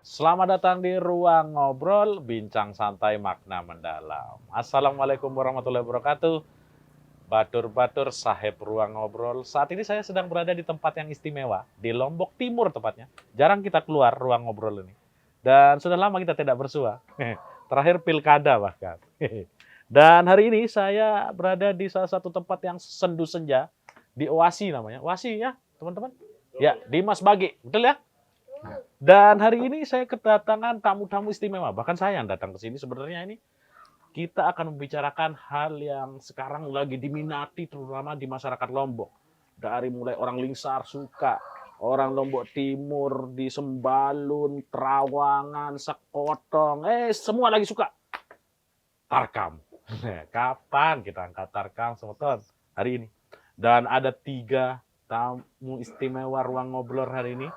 Selamat datang di Ruang Ngobrol, bincang santai makna mendalam. Assalamualaikum warahmatullahi wabarakatuh. Batur-batur sahib Ruang Ngobrol. Saat ini saya sedang berada di tempat yang istimewa, di Lombok Timur tepatnya. Jarang kita keluar Ruang Ngobrol ini. Dan sudah lama kita tidak bersua. Terakhir pilkada bahkan. Dan hari ini saya berada di salah satu tempat yang sendu senja, di Oasi namanya. Oasi ya, teman-teman? Ya, di Mas Bagi. Betul ya? Dan hari ini saya kedatangan tamu-tamu istimewa. Bahkan saya yang datang ke sini sebenarnya ini kita akan membicarakan hal yang sekarang lagi diminati terutama di masyarakat Lombok. Dari mulai orang Lingsar suka, orang Lombok Timur di Sembalun, Trawangan, Sekotong, semua lagi suka. Tarkam. Kapan kita angkat Tarkam, Semeton? Hari ini. Dan ada 3 tamu istimewa Ruang Ngobrol hari ini.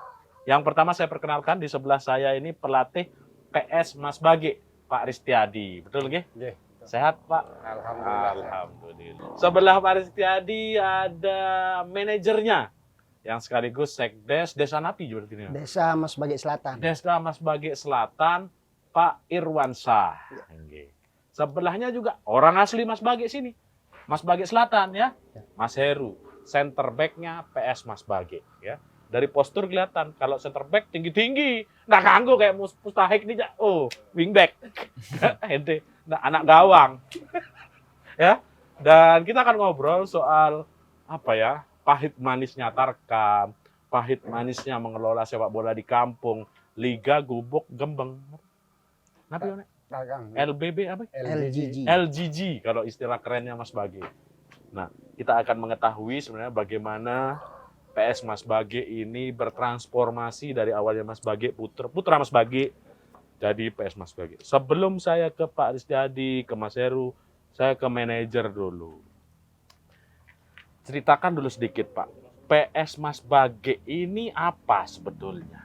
Yang pertama saya perkenalkan, di sebelah saya ini pelatih PS Mas Bagi, Pak Ristiadi. Betul nggih? Nggih. Sehat, Pak? Alhamdulillah. Alhamdulillah. Sebelah Pak Ristiadi ada manajernya yang sekaligus Sekdes Desa Napi juga ini. Desa Mas Bagi Selatan. Desa Mas Bagi Selatan, Pak Irwansah. Nggih. Sebelahnya juga orang asli Mas Bagi sini. Mas Bagi Selatan ya. Mas Heru, center back-nya PS Mas Bagi ya. Dari postur kelihatan kalau center back tinggi-tinggi, nah kanggo kayak Mustahik nih, wingback, ente, nah, anak gawang, ya. Dan kita akan ngobrol soal apa ya, pahit manisnya Tarkam, pahit manisnya mengelola sepak bola di kampung, Liga Gubuk Gembeng, apa ya? LBB apa? LGG kalau istilah kerennya Mas Bagi. Nah, kita akan mengetahui sebenarnya bagaimana PS Mas Bagi ini bertransformasi dari awalnya Mas Bagi putra Mas Bagi jadi PS Mas Bagi. Sebelum saya ke Pak Ristiadi, ke Mas Heru, saya ke manajer dulu. Ceritakan dulu sedikit Pak, PS Mas Bagi ini apa sebetulnya?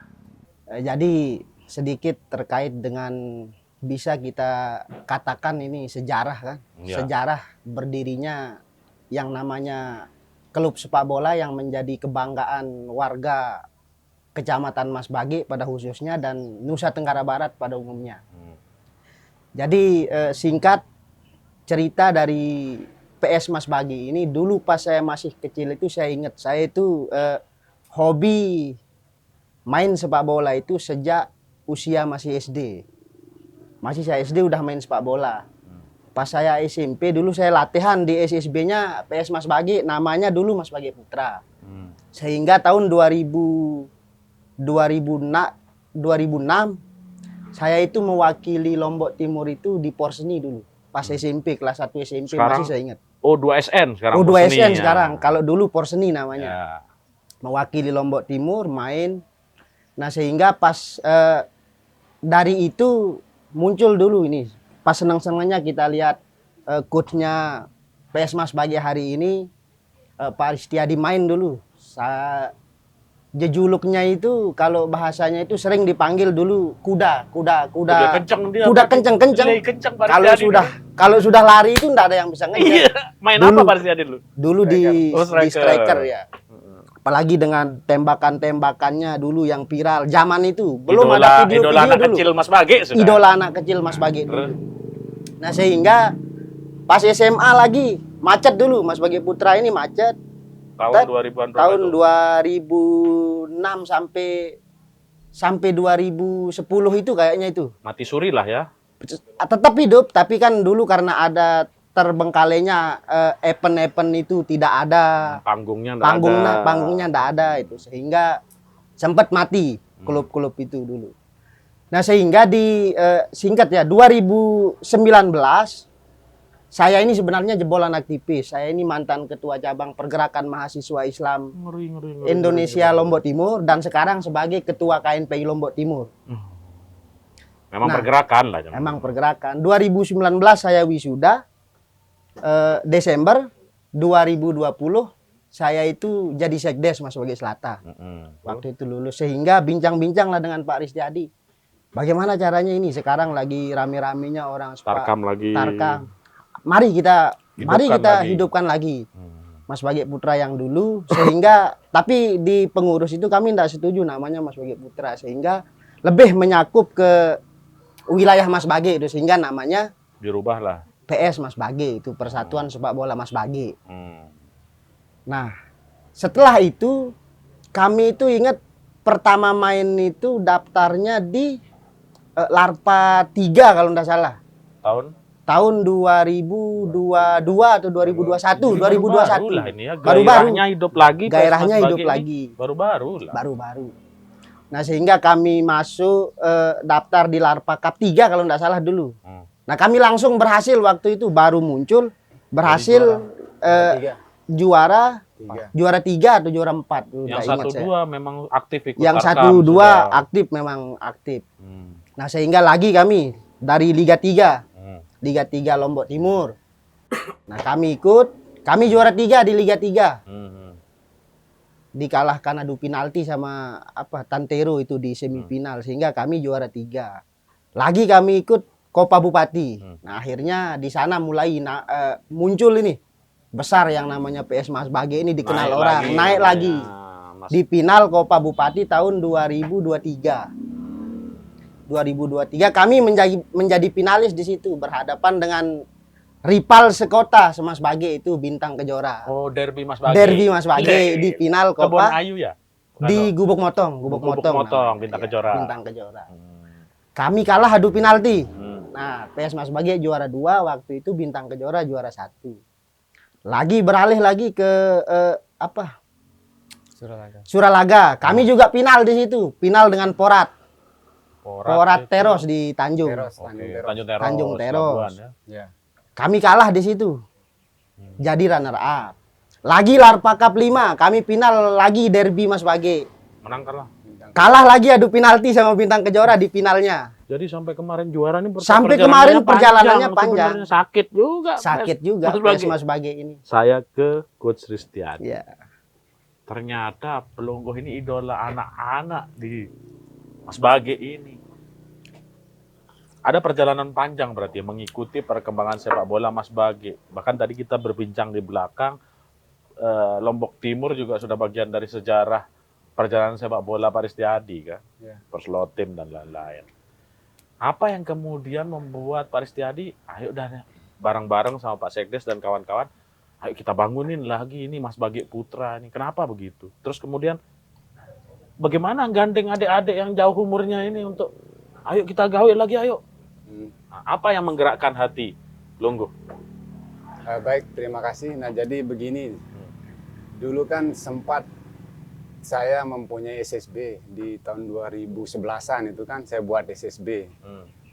Jadi sedikit terkait dengan bisa kita katakan ini sejarah kan, Ya. Sejarah berdirinya yang namanya klub sepak bola yang menjadi kebanggaan warga Kecamatan Mas Bagi pada khususnya dan Nusa Tenggara Barat pada umumnya. Jadi singkat cerita dari PS Mas Bagi ini, dulu pas saya masih kecil itu saya ingat saya itu hobi main sepak bola itu sejak usia masih SD. Masih saya SD udah main sepak bola. Pas saya SMP dulu saya latihan di SSB-nya PS Mas Bagi, namanya dulu Mas Bagi Putra. Sehingga tahun 2006 saya itu mewakili Lombok Timur itu di Porseni dulu. Pas SMP kelas 1 SMP Sekarang, masih saya ingat. O2SN sekarang. O2SN ya. sekarang. Kalau dulu Porseni namanya. Ya. Mewakili Lombok Timur main. Nah, sehingga pas dari itu muncul dulu ini. Pas senang-senangnya kita lihat coachnya PS Mas Bagi hari ini, Pak Ristiadi main dulu. Jejuluknya itu kalau bahasanya itu sering dipanggil dulu kuda kenceng dia. Kuda kenceng. Kalau sudah lari itu enggak ada yang bisa ngejar. Iya, main Dulu- apa Pak Ristiadi dulu? Dulu di Striker. striker ya. Apalagi dengan tembakan-tembakannya dulu yang viral zaman itu. Belum ada video-video idola anak dulu. kecil Mas Bagi sudah. Idola anak kecil Mas Bagi dulu. Nah, sehingga pas SMA lagi macet dulu, Mas Bagi Putra ini macet Tahun 2000-an berapa tahun itu? 2006 sampai 2010 itu kayaknya itu. Mati suri lah ya. Tetap hidup, tapi kan dulu karena ada terbengkalainya event-event itu tidak ada. Panggungnya nggak ada. Panggungnya enggak ada itu, sehingga sempat mati klub-klub itu dulu. Nah, sehingga di singkat ya 2019 saya ini sebenarnya jebolan aktivis. Saya ini mantan ketua cabang Pergerakan Mahasiswa Islam Ngeri. Indonesia Lombok Timur dan sekarang sebagai ketua KNPI Lombok Timur. Memang Nah, pergerakan lah. Emang pergerakan. 2019 saya wisuda. Desember 2020 saya itu jadi sekdes Mas Bagi Selatan. Waktu itu lulus, sehingga bincang-bincang lah dengan Pak Ristiadi. Bagaimana caranya ini sekarang lagi rame-ramenya orang Tarkam lagi. Tarkam. Mari kita lagi. hidupkan lagi. Mas Bagi Putra yang dulu, sehingga tapi di pengurus itu kami tidak setuju namanya Mas Bagi Putra, sehingga lebih menyakup ke wilayah Mas Bage itu, sehingga namanya Dirubah lah. PS Mas Bage itu, Persatuan Sepak Bola Mas Bage. Nah, setelah itu kami itu ingat pertama main itu daftarnya di Larpa 3 kalau tidak salah. Tahun 2022 atau 2021, 2021. Baru lah ini ya, Baru-baru. gairahnya hidup lagi. Gairahnya hidup lagi. Baru-baru lah. Baru-baru. Nah, sehingga kami masuk daftar di Larpa Cup 3 kalau tidak salah dulu. Nah, kami langsung berhasil waktu itu, baru muncul berhasil juara 3 atau juara 4. Yang 1-2 memang aktif ikut. Yang 1-2 aktif, memang aktif. Nah, sehingga lagi kami dari Liga 3. Liga 3 Lombok Timur. Nah, kami juara 3 di Liga 3. Dikalahkan adu penalti sama Tantero itu di semifinal, sehingga kami juara 3. Lagi kami ikut Copa Bupati. Nah, akhirnya di sana mulai muncul ini besar yang namanya PS Mas Bage ini, dikenal orang, naik lagi. Di final Copa Bupati tahun 2023 kami menjadi finalis di situ, berhadapan dengan rival sekota Mas Bage itu, Bintang Kejora. Oh, derby Mas Bage. Derby Mas Bage di final Copa. Kebon Ayu ya? Di Gubuk Motong, Bintang Kejora. Bintang Kejora. Kami kalah adu penalti. Nah, PS Mas Bage juara 2, waktu itu Bintang Kejora juara 1. Lagi beralih lagi ke Suralaga. Kami juga final di situ, final dengan Porat Teros di Tanjung. Tanjung Teros. Ya. Kami kalah di situ. Jadi runner up. Lagi Larpa Cup 5, kami final lagi derby Mas Bage. Menang kalah. Kalah lagi adu penalti sama Bintang Kejora di finalnya. Jadi sampai kemarin juara ini perjalanannya panjang. Sakit juga. Sakit juga Mas Bage ini. Saya ke Coach Ristiadi. Ya. Ternyata Pelungguh ini idola anak-anak di Mas Bage ini. Ada perjalanan panjang berarti mengikuti perkembangan sepak bola Mas Bage. Bahkan tadi kita berbincang di belakang, Lombok Timur juga sudah bagian dari sejarah perjalanan sepak bola Pak Ristiadi kan, Perslotim dan lain-lain. Apa yang kemudian membuat Pak Ristiadi, ayo udah bareng-bareng sama Pak Sekdes dan kawan-kawan, ayo kita bangunin lagi ini Mas Bage Putra ini. Kenapa begitu? Terus kemudian bagaimana gandeng adik-adik yang jauh umurnya ini untuk ayo kita gawe lagi ayo. Nah, apa yang menggerakkan hati Lungguh? Baik, terima kasih. Nah, jadi begini. Dulu kan sempat saya mempunyai SSB di tahun 2011-an itu kan saya buat SSB.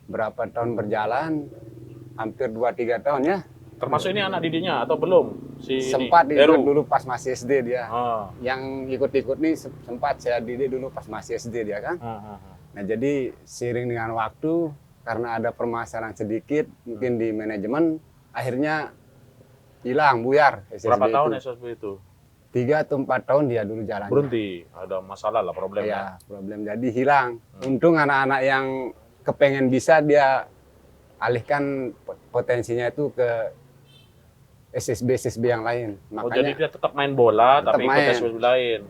Berapa tahun berjalan? Hampir 2-3 tahun ya. Termasuk ini anak didiknya atau belum? Sempat ikut dulu pas masih SD dia. Yang ikut-ikut nih sempat saya didik dulu pas masih SD dia kan. Nah, jadi seiring dengan waktu, karena ada permasalahan sedikit mungkin di manajemen, akhirnya hilang, buyar SSB. Berapa tahun SSB itu? 3 atau 4 tahun dia dulu jalannya. Berhenti, ada masalah lah, problemnya. Iya, problem. Jadi hilang. Untung anak-anak yang kepengen bisa dia alihkan potensinya itu ke SSB yang lain. Makanya, jadi dia tetap main bola, tapi ikut SSB lain.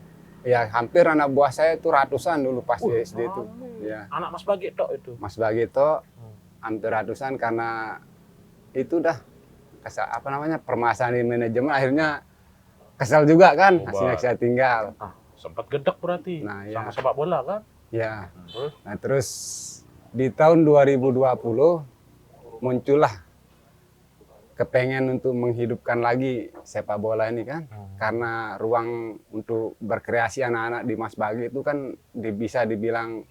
Ya, hampir anak buah saya itu ratusan dulu pas di SD itu. Ya. Anak Mas Bage tok itu. Mas Bage tok hampir ratusan, karena itu dah permasalahan di manajemen, akhirnya kesel juga kan, hasilnya saya tinggal. Sempat gedek berarti. Nah, sama sepak bola kan? Ya. Nah, terus di tahun 2020 muncullah kepengen untuk menghidupkan lagi sepak bola ini kan, karena ruang untuk berkreasi anak-anak di Mas Bage itu kan bisa dibilang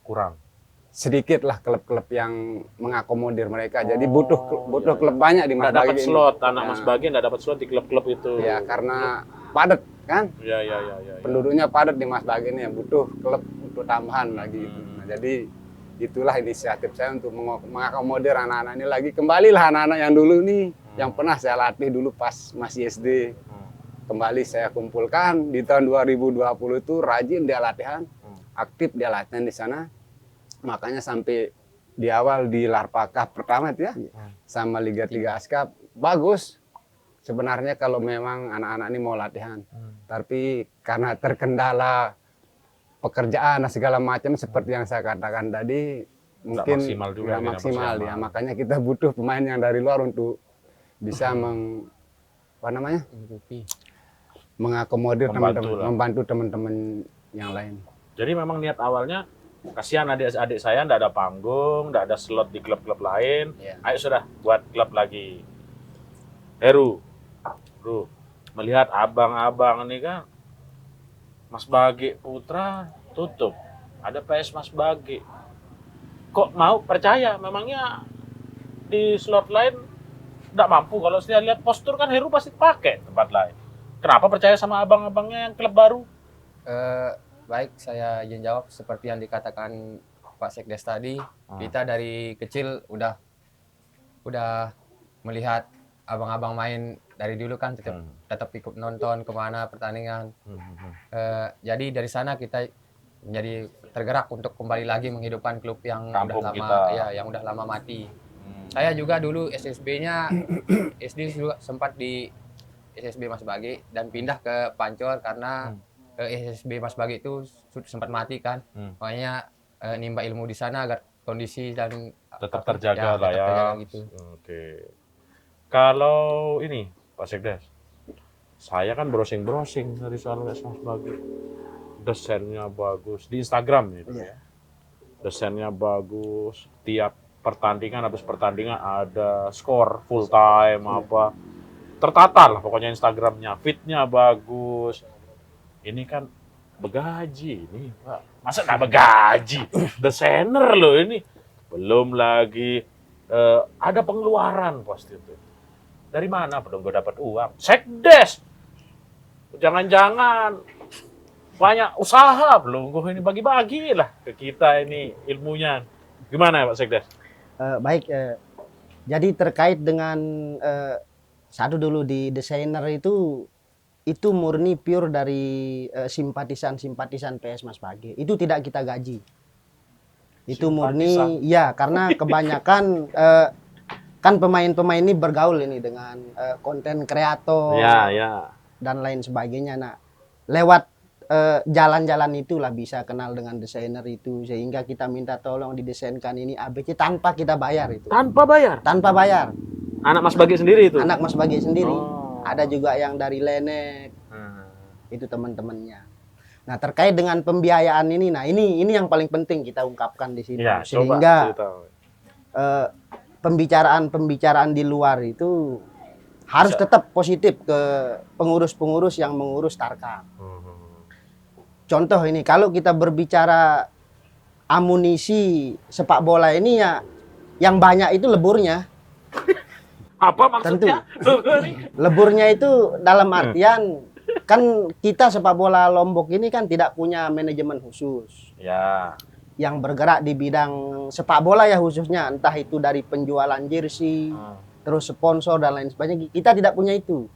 kurang. Sedikit lah klub-klub yang mengakomodir mereka. Jadi butuh klub banyak di Mas Bage. Dapat slot anak Mas Bage, nggak dapat slot di klub-klub itu. Ya, karena padat kan. Ya. Penduduknya padat di Mas Bage ini, butuh klub untuk tambahan lagi. Nah, jadi itulah inisiatif saya untuk mengakomodir anak-anak ini lagi. Kembalilah anak-anak yang dulu nih, yang pernah saya latih dulu pas masih SD. Kembali saya kumpulkan di tahun 2020 itu, rajin dia latihan, aktif dia latihan di sana. Makanya sampai di awal di Larpa Cup pertama itu ya, sama Liga Askap, bagus. Sebenarnya kalau memang anak-anak ini mau latihan. Tapi karena terkendala pekerjaan dan segala macam seperti yang saya katakan tadi mungkin maksimal juga, nggak tidak maksimal ya. maksimal. Makanya kita butuh pemain yang dari luar untuk bisa mengakomodir Membantu teman-teman, lah. membantu teman-teman yang lain. Jadi memang niat awalnya kasihan adik-adik saya nggak ada panggung, nggak ada slot di klub-klub lain. Iya. Ayo sudah buat klub lagi. Heru, bro, melihat abang-abang ini kan, Mas Bagi Putra tutup, ada PS Mas Bagi. Kok mau percaya? Memangnya di slot lain nggak mampu? Kalau saya lihat postur kan Heru pasti pakai tempat lain. Kenapa percaya sama abang-abangnya yang klub baru? Baik, saya izin jawab seperti yang dikatakan Pak Sekdes tadi. Kita dari kecil udah melihat abang-abang main dari dulu kan, tetap ikut nonton kemana pertandingan. Jadi dari sana kita menjadi tergerak untuk kembali lagi menghidupkan klub yang Kampung udah lama, kita. ya, yang udah lama mati. Saya juga dulu SSB-nya SD juga sempat di SSB Mas Bagi dan pindah ke Pancor karena SSB Mas Bagi itu sempat mati kan. Makanya nimba ilmu di sana agar kondisi dan Tetap terjaga lah tetap ya. terjaga gitu. Oke. Kalau ini Pak Sekdes, saya kan browsing dari soal Mas Bagi. Desainnya bagus di Instagram gitu. Iya. Desainnya bagus. Tiap pertandingan habis pertandingan ada skor full time apa. Tertata lah pokoknya Instagramnya, fitnya bagus. Ini kan begaji nih Pak. Masa nggak begaji? Desainer loh ini. Belum lagi ada pengeluaran pasti itu. Dari mana belum gue dapat uang? Sekdes. Jangan-jangan banyak usaha belum gue ini bagi-bagi lah ke kita ini ilmunya. Gimana ya Pak Sekdes? Baik, jadi terkait dengan satu dulu di desainer itu murni pure dari simpatisan PS Mas Bagi. Itu tidak kita gaji. Itu murni, ya karena kebanyakan kan pemain-pemain ini bergaul ini dengan konten kreator Ya. dan lain sebagainya. Nah, lewat jalan-jalan itulah bisa kenal dengan desainer itu sehingga kita minta tolong didesainkan ini ABC tanpa kita bayar itu. Tanpa bayar. Tanpa bayar. Anak Mas Bagi sendiri itu. Anak Mas Bagi sendiri. Oh. Ada juga yang dari Lenek. Itu teman-temannya. Nah, terkait dengan pembiayaan ini, nah ini yang paling penting kita ungkapkan di sini. Ya, Sehingga coba pembicaraan di luar itu harus tetap positif ke pengurus-pengurus yang mengurus Tarkam. Contoh ini, kalau kita berbicara amunisi sepak bola ini ya, yang banyak itu leburnya. Apa maksudnya? Leburnya itu dalam artian kan kita sepak bola Lombok ini kan tidak punya manajemen khusus Ya. yang bergerak di bidang sepak bola ya khususnya, entah itu dari penjualan jersey, terus sponsor dan lain sebagainya. Kita tidak punya itu.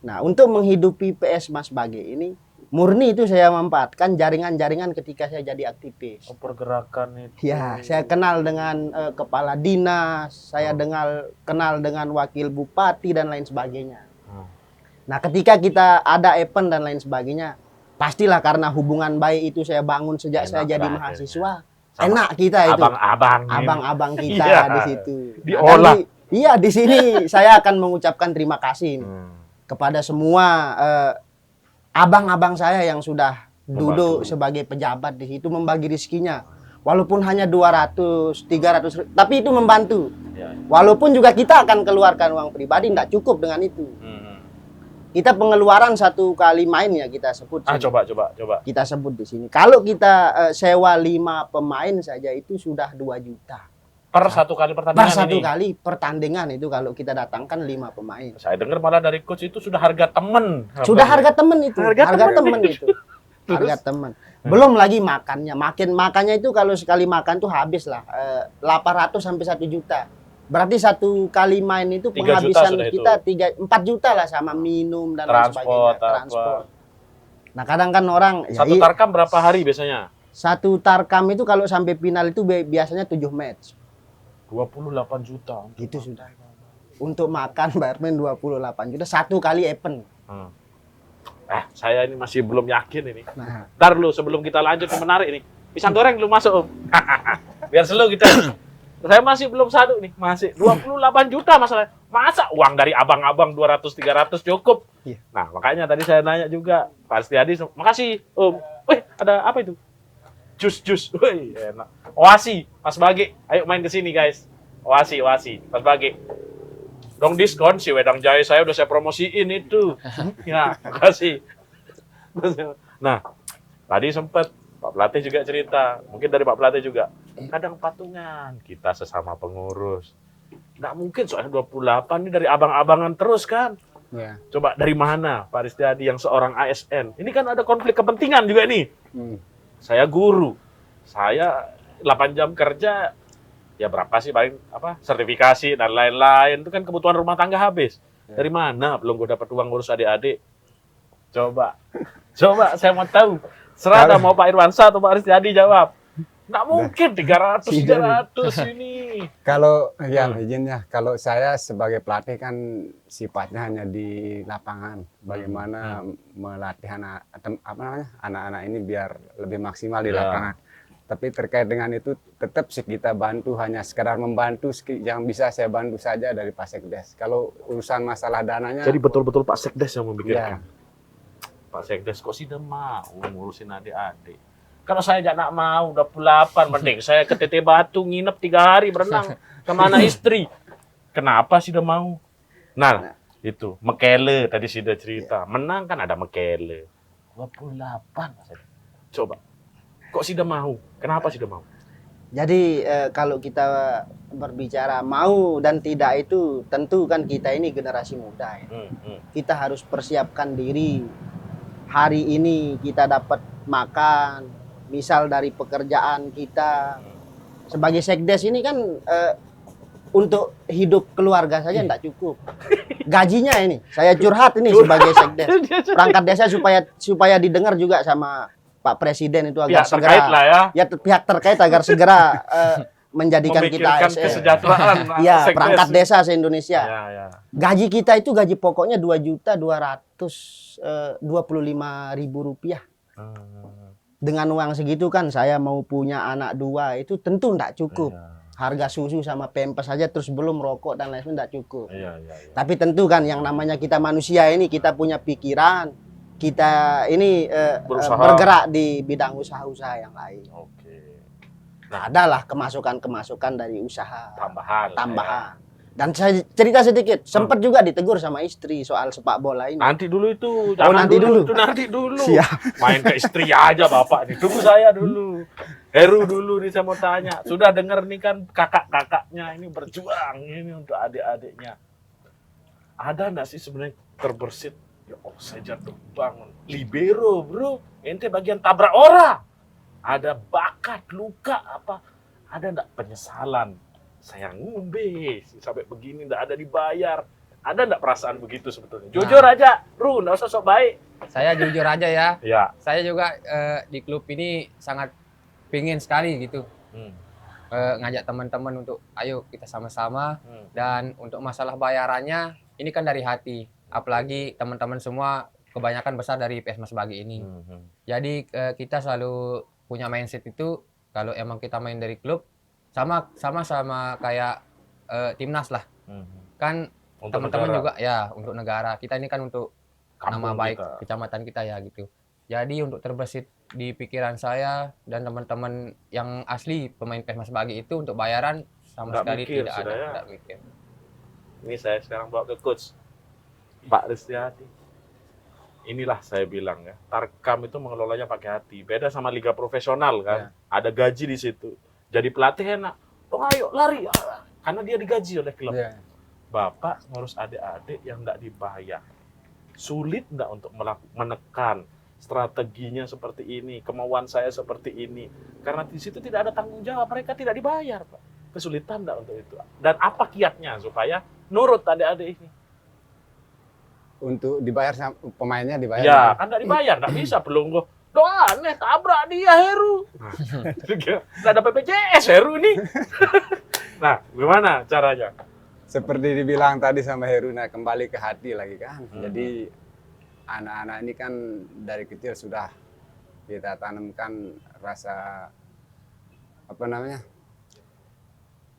Nah, untuk menghidupi PS Mas Bagi ini murni itu saya memanfaatkan jaringan-jaringan ketika saya jadi aktivis. Pergerakan itu. Ya, saya kenal dengan kepala dinas, saya kenal dengan wakil bupati dan lain sebagainya. Nah, ketika kita ada event dan lain sebagainya, pastilah karena hubungan baik itu saya bangun sejak Enak saya jadi lah mahasiswa. Sama Enak kita itu. Abang-abang kita Iya. di situ. Diolah. Iya, di sini saya akan mengucapkan terima kasih kepada semua abang-abang saya yang sudah duduk sebagai pejabat di situ membagi rezekinya. Walaupun hanya 200, 300, tapi itu membantu. Ya. Walaupun juga kita akan keluarkan uang pribadi, tidak cukup dengan itu. Kita pengeluaran satu kali main ya kita sebut. Coba. Kita sebut di sini. Kalau kita sewa 5 pemain saja itu sudah 2 juta. Per satu kali pertandingan Per satu ini. kali pertandingan itu kalau kita datangkan 5 pemain. Saya dengar malah dari coach itu sudah harga temen. Sudah harga temen itu. Harga temen itu. Harga temen. Belum lagi makannya. Makannya itu kalau sekali makan tuh habis lah 800 sampai 1 juta. Berarti satu kali main itu 3 penghabisan juta kita 4 juta lah sama minum dan lain sebagainya. Transport. Nah, kadang kan orang Satu tarkam berapa hari biasanya? satu tarkam itu kalau sampai final itu biasanya 7 match. 28 juta. Itu sudah. Untuk makan bayar main 28 juta satu kali event. Saya ini masih belum yakin ini. Nah, Ntar dulu sebelum kita lanjut ke menarik ini. Pisang goreng belum masuk, Om. Biar slow kita. Saya masih belum sadu nih, masih 28 juta masalah. Masa uang dari abang-abang 200-300 cukup? Iya. Nah, makanya tadi saya nanya juga, Pak Setiadi, makasih, Om. Wih, ada apa itu? Jus. Wih, enak. Oasi, Mas Bagi. Ayo main ke sini, guys. Oasi, Mas Bagi. Dong diskon si Wedang Jaya saya udah saya promosiin itu. Ya, makasih. Nah, tadi sempat Pak Pelatih juga cerita, mungkin dari Pak Pelatih juga, kadang patungan, kita sesama pengurus. Nggak mungkin soalnya 28 ini dari abang-abangan terus kan. Ya. Coba dari mana Pak Ristiadi yang seorang ASN? Ini kan ada konflik kepentingan juga nih. Saya guru, saya 8 jam kerja, ya berapa sih paling sertifikasi dan lain-lain, itu kan kebutuhan rumah tangga habis. Dari mana belum gue dapat uang ngurus adik-adik? Coba saya mau tahu. Serada mau Pak Irwansyah atau Pak Ristiadi jawab. Nggak mungkin 300-300 ini. Kalau izinnya, kalau saya sebagai pelatih kan sifatnya hanya di lapangan, bagaimana melatih anak-anak ini biar lebih maksimal di lapangan. Tapi terkait dengan itu tetap sih kita bantu, hanya sekedar membantu yang bisa saya bantu saja dari Pak Sekdes. Kalau urusan masalah dananya, Jadi betul-betul Pak Sekdes yang memikirkan. ya, Pak Sekdes kok sih mau ngurusin adik-adik. Kalau saya nggak mau 28, mending saya ke TT Batu nginep 3 hari berenang kemana istri. Kenapa sih udah mau? Nah, itu Mekele tadi sudah cerita. Menang kan ada Mekele. 28 Mas. Coba. Kok sih udah mau? Kenapa sih udah mau? jadi kalau kita berbicara mau dan tidak itu tentu kan kita ini generasi muda ya. Kita harus persiapkan diri. Hari ini kita dapat makan, misal dari pekerjaan kita. Sebagai sekdes ini kan untuk hidup keluarga saja tidak cukup. Gajinya ini, saya curhat ini sebagai sekdes. Perangkat desa supaya didengar juga sama Pak Presiden itu agar Pihak terkait segera lah ya. ya pihak terkait agar segera menjadikan kita Memikirkan ASN. kesejahteraan Ya, sekdes. perangkat desa se-Indonesia. Ya. Gaji kita itu gaji pokoknya 2.225.000 rupiah. Dengan uang segitu kan saya mau punya anak 2 itu tentu tidak cukup. Harga susu sama pampers saja terus belum rokok dan lain-lain tidak cukup. Iya. Tapi tentu kan yang namanya kita manusia ini kita punya pikiran, kita ini Berusaha. bergerak di bidang usaha-usaha yang lain. Oke. Nah, adalah kemasukan dari usaha Tambahan. tambahan. Dan saya cerita sedikit, sempat juga ditegur sama istri soal sepak bola ini. Nanti dulu itu. nanti dulu. Itu nanti dulu. Siap. Main ke istri aja Bapak nih. Tunggu saya dulu. Heru dulu nih saya mau tanya. Sudah dengar nih kan kakak-kakaknya ini berjuang ini untuk adik-adiknya. Ada nggak sih sebenarnya terbersit? Ya Allah, saya jatuh bangun. Libero, bro. Ente bagian tabrak orang. Ada bakat, luka, apa. Ada nggak penyesalan? Saya ngombe sampai begini nggak ada dibayar. Ada nggak perasaan begitu sebetulnya? Jujur aja, Ru, nggak usah sok baik. Saya jujur aja ya. Ya. Saya juga di klub ini sangat pingin sekali gitu. Ngajak teman-teman untuk ayo kita sama-sama. Dan untuk masalah bayarannya ini kan dari hati. Apalagi teman-teman semua kebanyakan besar dari PS Mas Bagi ini. Jadi kita selalu punya mindset itu kalau emang kita main dari klub sama kayak timnas lah. Kan Untuk teman-teman negara. juga ya untuk negara. Kita ini kan untuk nama Kampung baik kita. kecamatan kita ya gitu. Jadi untuk terbesit di pikiran saya dan teman-teman yang asli pemain PS Mas Bagi itu untuk bayaran sama Nggak sekali mikir tidak sudah ada, ya. tidak mikir. Ini saya sekarang bawa ke coach Pak Ristiadi. Inilah saya bilang ya, Tarkam itu mengelolanya pakai hati. Beda sama liga profesional kan, ada gaji di situ. Jadi pelatih enak, oh ayo lari, karena dia digaji oleh klub. Bapak ngurus adik-adik yang nggak dibayar. Sulit nggak untuk menekan strateginya seperti ini, kemauan saya seperti ini. Karena di situ tidak ada tanggung jawab, mereka tidak dibayar, Pak. Kesulitan nggak untuk itu? Dan apa kiatnya supaya nurut adik-adik ini? untuk dibayar pemainnya dibayar. Ya, kan nggak dibayar, nggak bisa belum gue. Doa aneh, tabrak dia Heru. Nggak ada BPJS Heru nih. Nah, gimana caranya? Seperti dibilang tadi sama Heruna, kembali ke hati lagi kan. Jadi anak-anak ini kan dari kecil sudah kita tanamkan rasa apa namanya?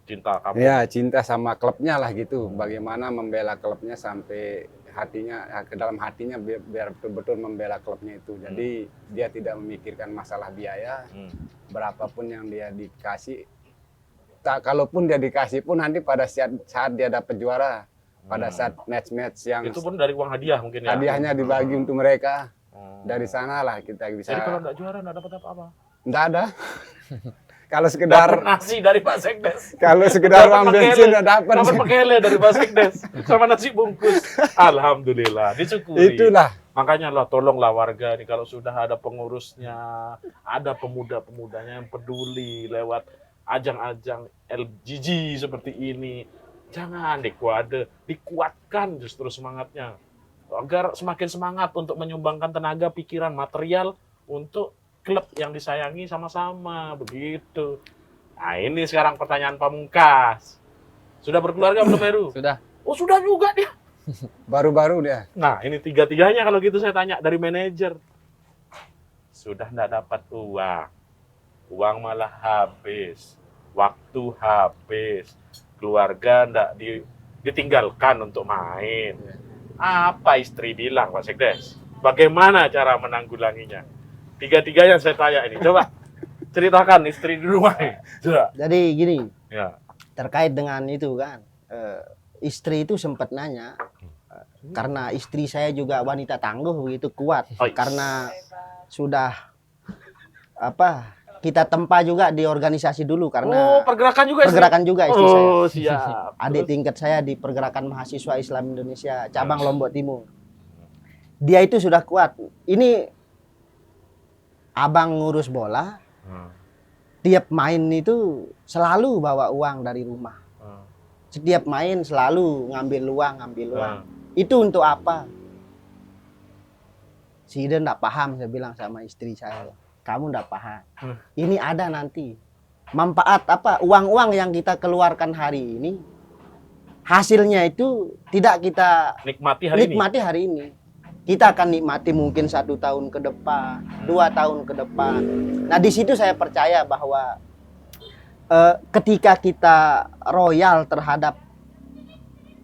Cinta kamu. Ya, cinta sama klubnya lah gitu. Bagaimana membela klubnya sampai hatinya ke dalam hatinya biar betul-betul membela klubnya itu. Jadi dia tidak memikirkan masalah biaya. Berapapun yang dia dikasih, kalaupun dia dikasih pun nanti pada saat dia dapat juara, pada saat match-match yang Itu pun dari uang hadiah mungkin ya. hadiahnya dibagi untuk mereka. Dari sanalah kita bisa. Jadi kalau enggak juara enggak dapat apa-apa. Enggak ada. Kalau sekedar Dapat nasi dari Pak Sekdes. kalau sekedar uang bensin enggak dapat. Dapat pekele dari Pak Sekdes sama nasi bungkus. Alhamdulillah, disyukuri. Itulah. Makanya lah tolonglah warga nih kalau sudah ada pengurusnya, ada pemuda-pemudanya yang peduli lewat ajang-ajang LGG seperti ini. Jangan dikuatkan justru semangatnya. Agar semakin semangat untuk menyumbangkan tenaga, pikiran, material untuk klub yang disayangi sama-sama, begitu. Nah ini sekarang pertanyaan pamungkas. Sudah berkeluarga belum Heru? Sudah. Oh sudah juga dia. Baru-baru dia. Nah ini tiga-tiganya kalau gitu saya tanya dari manajer. Sudah enggak dapat uang. Uang malah habis. Waktu habis. Keluarga enggak ditinggalkan untuk main. Apa istri bilang Pak Sekdes? Bagaimana cara menanggulanginya? Tiga-tiganya saya tanya ini. Coba ceritakan istri di rumah nih. Coba. Jadi gini, Ya. terkait dengan itu kan, istri itu sempat nanya, karena istri saya juga wanita tangguh begitu kuat, Oh, karena sudah kita tempa juga di organisasi dulu Oh, karena pergerakan juga istri? pergerakan juga istri saya. Oh, siap. Adik tingkat saya di pergerakan mahasiswa Islam Indonesia cabang Lombok Timur. Dia itu sudah kuat. Ini abang ngurus bola, tiap main itu selalu bawa uang dari rumah. Setiap main selalu ngambil uang. Itu untuk apa? Si Ida enggak paham, saya bilang sama istri saya. Kamu enggak paham. Ini ada nanti. Manfaat apa? Uang-uang yang kita keluarkan hari ini, hasilnya itu tidak kita Nikmati hari ini. Kita akan nikmati mungkin 1 tahun ke depan, 2 tahun ke depan. Nah di situ saya percaya bahwa ketika kita royal terhadap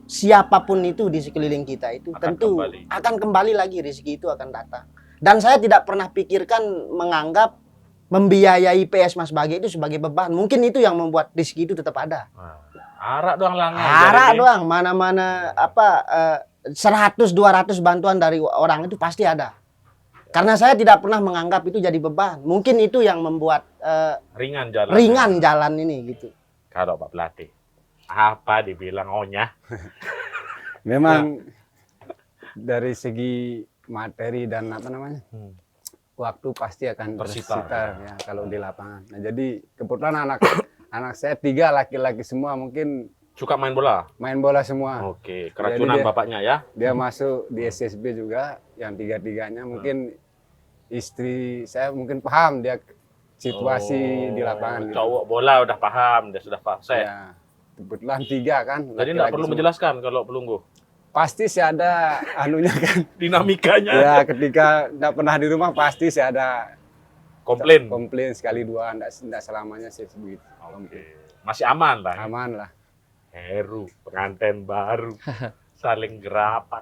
siapapun itu di sekeliling kita itu tentu akan kembali lagi, rezeki itu akan datang. Dan saya tidak pernah pikirkan menganggap membiayai PS Mas Bagi itu sebagai beban. Mungkin itu yang membuat rezeki itu tetap ada. Arak doang langan. Arak doang, mana-mana 100-200 bantuan dari orang itu pasti ada. Karena saya tidak pernah menganggap itu jadi beban. Mungkin itu yang membuat ringan jalan ini gitu. Kalau Pak Pelatih, apa dibilang ohnya? Memang dari segi materi dan apa namanya, waktu pasti akan tersita ya kalau di lapangan. Nah jadi kebetulan anak saya 3 laki-laki semua, mungkin suka main bola? Main bola semua. Oke, keracunan bapaknya ya? Dia masuk di SSB juga, yang 3-tiganya. Mungkin istri saya mungkin paham dia situasi di lapangan. Cowok bola udah paham, dia sudah fase. Ya, kebetulan 3 kan. Jadi nggak perlu menjelaskan kalau pelunggu? Pasti sih ada anunya kan. Dinamikanya. Ya, ketika nggak pernah di rumah pasti sih ada komplain sekali 2, nggak selamanya sih begitu. Masih aman lah. Aman lah. Heru, pengantin baru, saling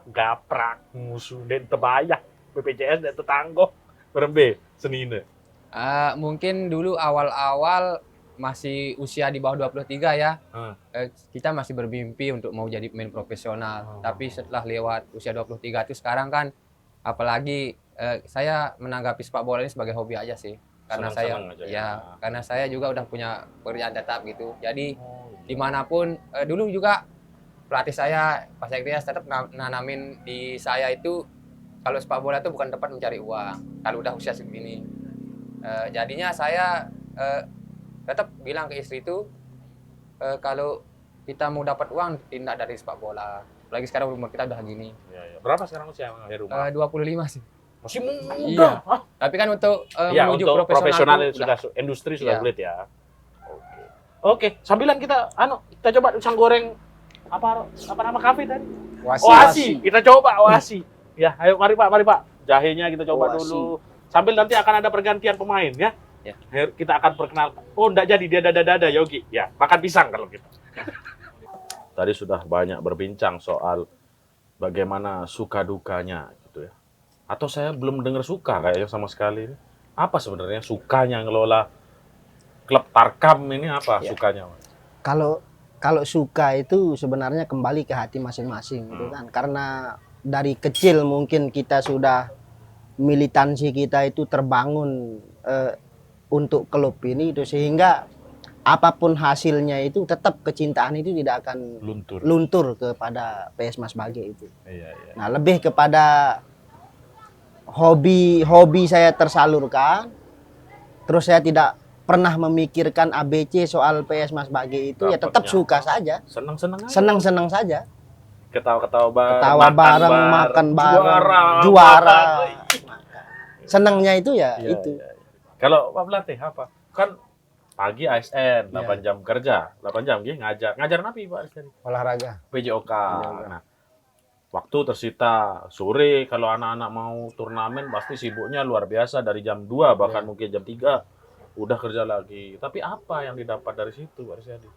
gaprak, musuh dan tebayak, BPJS dan tetanggo, berembe, senine. Mungkin dulu awal-awal masih usia di bawah 23 ya, kita masih bermimpi untuk mau jadi pemain profesional. Tapi setelah lewat usia 23 itu sekarang kan, apalagi saya menanggapi sepak bola ini sebagai hobi aja sih. Karena karena saya juga udah punya pekerjaan tetap gitu. Jadi dimanapun dulu juga pelatih saya Pak Sekdes tetap nanamin di saya itu kalau sepak bola itu bukan tempat mencari uang kalau udah usia segini. Jadinya saya tetap bilang ke istri itu kalau kita mau dapat uang tidak dari sepak bola. Apalagi sekarang umur kita udah gini. Berapa sekarang usia Heru? 25 sih. Masih muda. Iya. Tapi kan untuk menuju untuk profesional sudah industri sudah iya. sulit ya. Oke, sambilan kita kita coba pisang goreng apa nama kafe tadi? Wasi. Oasi. Kita coba Oasi. Ya, ayo mari Pak. Jahenya kita coba Oh, dulu. Sambil nanti akan ada pergantian pemain ya. Ya. Kita akan perkenalkan. Oh, enggak jadi dia dada-dada Yogi. Ya, makan pisang kalau gitu. Tadi sudah banyak berbincang soal bagaimana suka dukanya gitu ya. Atau saya belum dengar suka kayaknya sama sekali. Apa sebenarnya sukanya ngelola klub Tarkam ini apa Ya. sukanya? Mas? Kalau suka itu sebenarnya kembali ke hati masing-masing gitu kan. Karena dari kecil mungkin kita sudah militansi kita itu terbangun untuk klub ini itu, sehingga apapun hasilnya itu tetap kecintaan itu tidak akan luntur kepada PS Mas Bage itu. Iya. Nah, lebih kepada hobi saya tersalurkan. Terus saya tidak pernah memikirkan ABC soal PS Mas Bage itu, ya tetap Dapatnya. suka saja. Senang-senang aja. Senang-senang saja. Ketawa-ketawa bareng, Ketawa bareng, makan bareng, juara. Senangnya itu ya Iya, itu. iya. Kalau Pak Pelatih apa? Kan pagi ASN, 8 jam kerja, 8 jam gitu ngajar. Ngajar napi Pak ASN? Olahraga. PJOK. Nah, waktu tersita sore kalau anak-anak mau turnamen pasti sibuknya luar biasa dari jam 2 bahkan mungkin jam 3 udah kerja lagi. Tapi apa yang didapat dari situ Pak Arsyadi?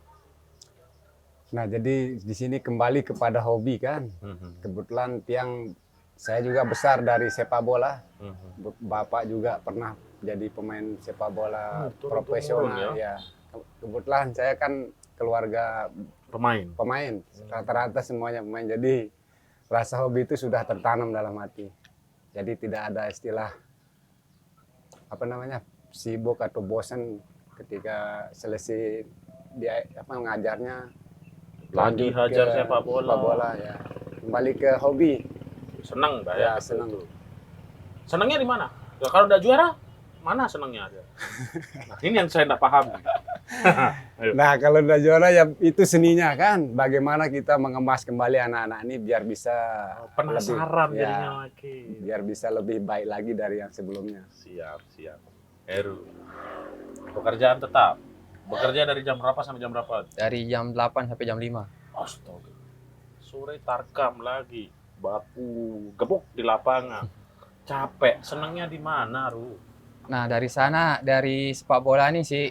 Nah, jadi di sini kembali kepada hobi kan. Kebetulan saya juga besar dari sepak bola. Bapak juga pernah jadi pemain sepak bola Turun-turun profesional ya. Kebetulan saya kan keluarga Pemain. rata-rata semuanya pemain. Jadi rasa hobi itu sudah tertanam dalam hati. Jadi tidak ada istilah sibuk atau bosan ketika selesai dia mengajarnya. Lagi Lanjut hajar ke sepak bola. ya. Kembali ke hobi. Senang Pak Ya, ya? senang. Senangnya di mana? Ya, kalau udah juara, mana senangnya ada? Nah, ini yang saya nggak paham. Ayo. Nah, kalau udah juara ya itu seninya kan. Bagaimana kita mengemas kembali anak-anak ini biar bisa Penasaran lebih, jadinya ya, makin. biar bisa lebih baik lagi dari yang sebelumnya. Siap. Heru. Pekerjaan tetap. Bekerja dari jam berapa sampai jam berapa? Dari jam 8 sampai jam 5. Astaga. Sore Tarkam lagi. Baku gebuk di lapangan. Capek. Senangnya di mana, Ru? Nah, dari sana, dari sepak bola ini sih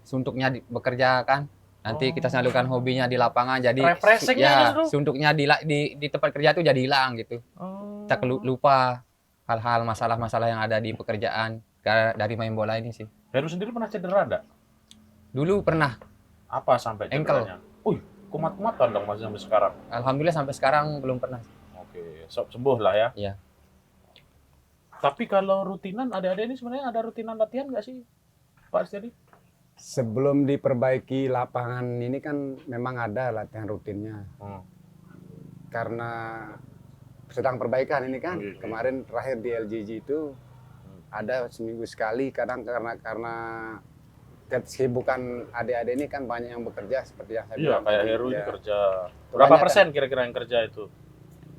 suntuknya bekerja kan. Nanti kita salurkan hobinya di lapangan, jadi Refreshingnya ya justru. suntuknya di tempat kerja tuh jadi hilang gitu. Kita lupa hal-hal masalah-masalah yang ada di pekerjaan dari main bola ini sih. Heru sendiri pernah cedera enggak? Dulu pernah, Apa sampai Ankle. cederanya? Kumat-kumatan dong masih sampai sekarang. alhamdulillah sampai sekarang belum pernah. Oke, sembuh lah ya. Iya. Tapi kalau rutinan, adik-adik ini sebenarnya ada rutinan latihan nggak sih, Pak Arsyadi? Sebelum diperbaiki lapangan ini kan memang ada latihan rutinnya. Karena sedang perbaikan ini kan. Oke. Kemarin terakhir di LGG itu ada seminggu sekali. Kadang karena kesibukan adik-adik ini kan banyak yang bekerja seperti yang saya Iya, bilang. kayak tadi. Heru ini Ya. kerja. Berapa Kebanyakan. persen kira-kira yang kerja itu?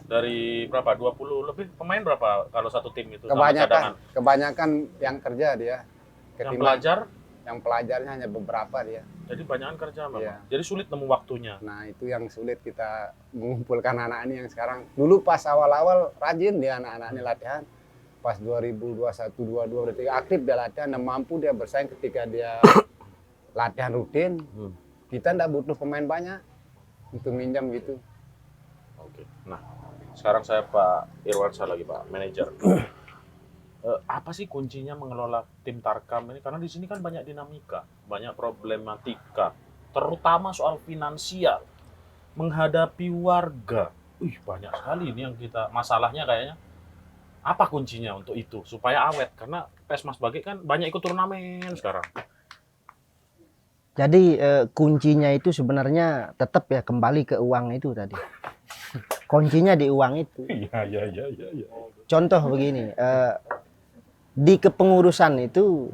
Dari berapa? 20 lebih pemain berapa kalau satu tim itu sama cadangan? Kebanyakan yang kerja dia. Yang Ketimbang pelajar, yang pelajarnya hanya beberapa dia. jadi banyakan kerja memang. Iya. Jadi sulit nemu waktunya. Nah, itu yang sulit kita mengumpulkan anak ini yang sekarang. Dulu pas awal-awal rajin dia anak-anak ini latihan. Pas 2021, 22 berarti aktif dia latihan dan mampu dia bersaing ketika dia latihan rutin. Kita nggak butuh pemain banyak untuk minjam gitu. Oke. Nah, sekarang saya Pak Irwansyah lagi, Pak, manajer. Apa sih kuncinya mengelola tim Tarkam ini? Karena di sini kan banyak dinamika, banyak problematika, terutama soal finansial, menghadapi warga. Banyak sekali ini yang kita masalahnya kayaknya. Apa kuncinya untuk itu supaya awet? Karena PS Mas Bage kan banyak ikut turnamen sekarang. Jadi kuncinya itu sebenarnya tetap ya kembali ke uang itu tadi. Kuncinya di uang itu. Iya. Contoh begini, di kepengurusan itu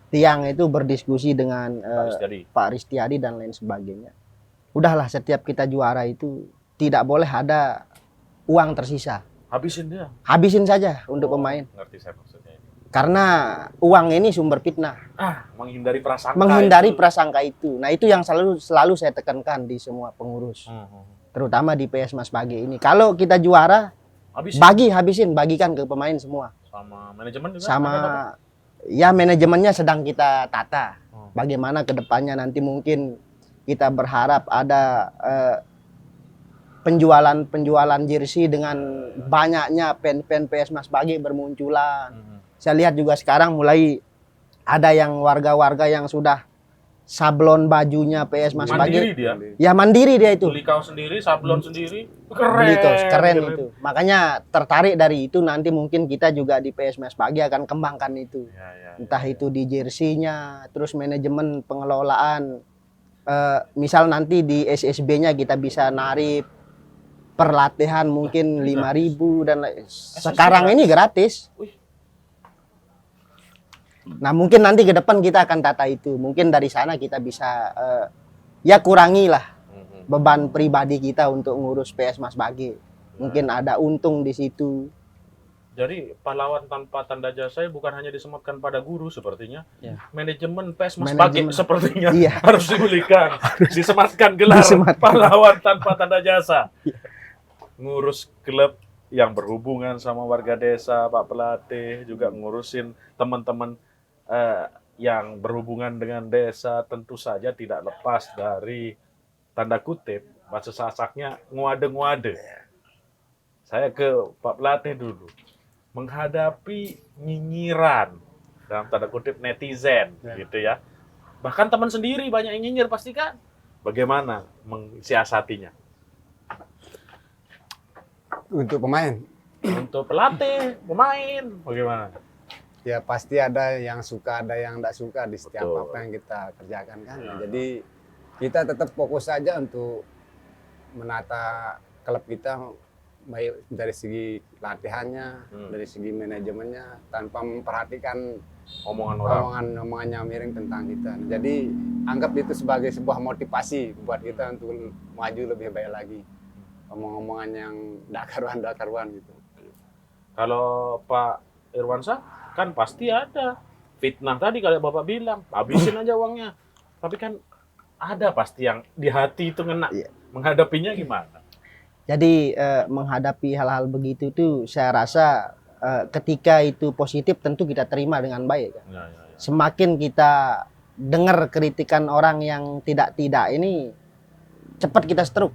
tiang itu berdiskusi dengan Pak Ristiadi dan lain sebagainya. Udahlah, setiap kita juara itu tidak boleh ada uang tersisa. Habisin dia. Habisin saja untuk pemain. Ngerti saya maksudnya ini. Karena uang ini sumber fitnah. Menghindari prasangka. Menghindari itu. prasangka itu. Nah, itu yang selalu saya tekankan di semua pengurus. Terutama di PS Mas Bage ini. Kalau kita juara, Habis bagikan ke pemain semua. sama manajemen juga. Sama ada apa? ya manajemennya sedang kita tata. Oh. Bagaimana ke depannya nanti mungkin kita berharap ada penjualan jersey dengan banyaknya fan-fan PS Mas Bagi bermunculan. Saya lihat juga sekarang mulai ada yang warga-warga yang sudah sablon bajunya PS Mas Mandiri Bagi. dia. Ya mandiri dia itu. Beli kaos sendiri, sablon sendiri. Keren. Beli kaos, keren Keren. itu. Makanya tertarik dari itu, nanti mungkin kita juga di PS Mas Bagi akan kembangkan itu. Ya. Entah itu di jersey-nya, terus manajemen pengelolaan. Misal nanti di SSB-nya kita bisa narik per latihan mungkin 5.000 dan sekarang ini gratis. Wih. Nah mungkin nanti ke depan kita akan tata itu. Mungkin dari sana kita bisa ya kurangi lah beban pribadi kita untuk ngurus PS Mas Bagi. Mungkin ada untung di situ. Jadi pahlawan tanpa tanda jasa bukan hanya disematkan pada guru sepertinya. Ya. Manajemen PES Mas Manajemen. Bagi sepertinya Iya. harus dibelikan. Disematkan gelar Disematkan. pahlawan tanpa tanda jasa. Ngurus klub yang berhubungan sama warga desa, Pak Pelatih, juga ngurusin teman-teman yang berhubungan dengan desa, tentu saja tidak lepas dari tanda kutip bahasa sasaknya nguade-nguade. Saya ke Pak Pelatih dulu menghadapi nyinyiran dalam tanda kutip netizen gitu ya. Bahkan teman sendiri banyak yang nyinyir pasti kan. Bagaimana mensiasatinya? Untuk pemain, Untuk pelatih, pemain, bagaimana? ya pasti ada yang suka, ada yang tidak suka di setiap Betul. apa yang kita kerjakan kan. Jadi kita tetap fokus saja untuk menata klub kita, baik dari segi latihannya, dari segi manajemennya, tanpa memperhatikan Omongan orang. omongannya miring tentang kita. Jadi anggap itu sebagai sebuah motivasi buat kita untuk maju lebih baik lagi. Omong-omongan yang dakaruan gitu. Kalau Pak Irwansyah kan pasti ada fitnah tadi kalau Bapak bilang, habisin aja uangnya. Tapi kan ada pasti yang di hati itu ngena. Iya. Menghadapinya gimana? Jadi menghadapi hal-hal begitu tuh saya rasa ketika itu positif tentu kita terima dengan baik. Kan? Ya. Semakin kita dengar kritikan orang yang tidak ini, cepat kita stroke.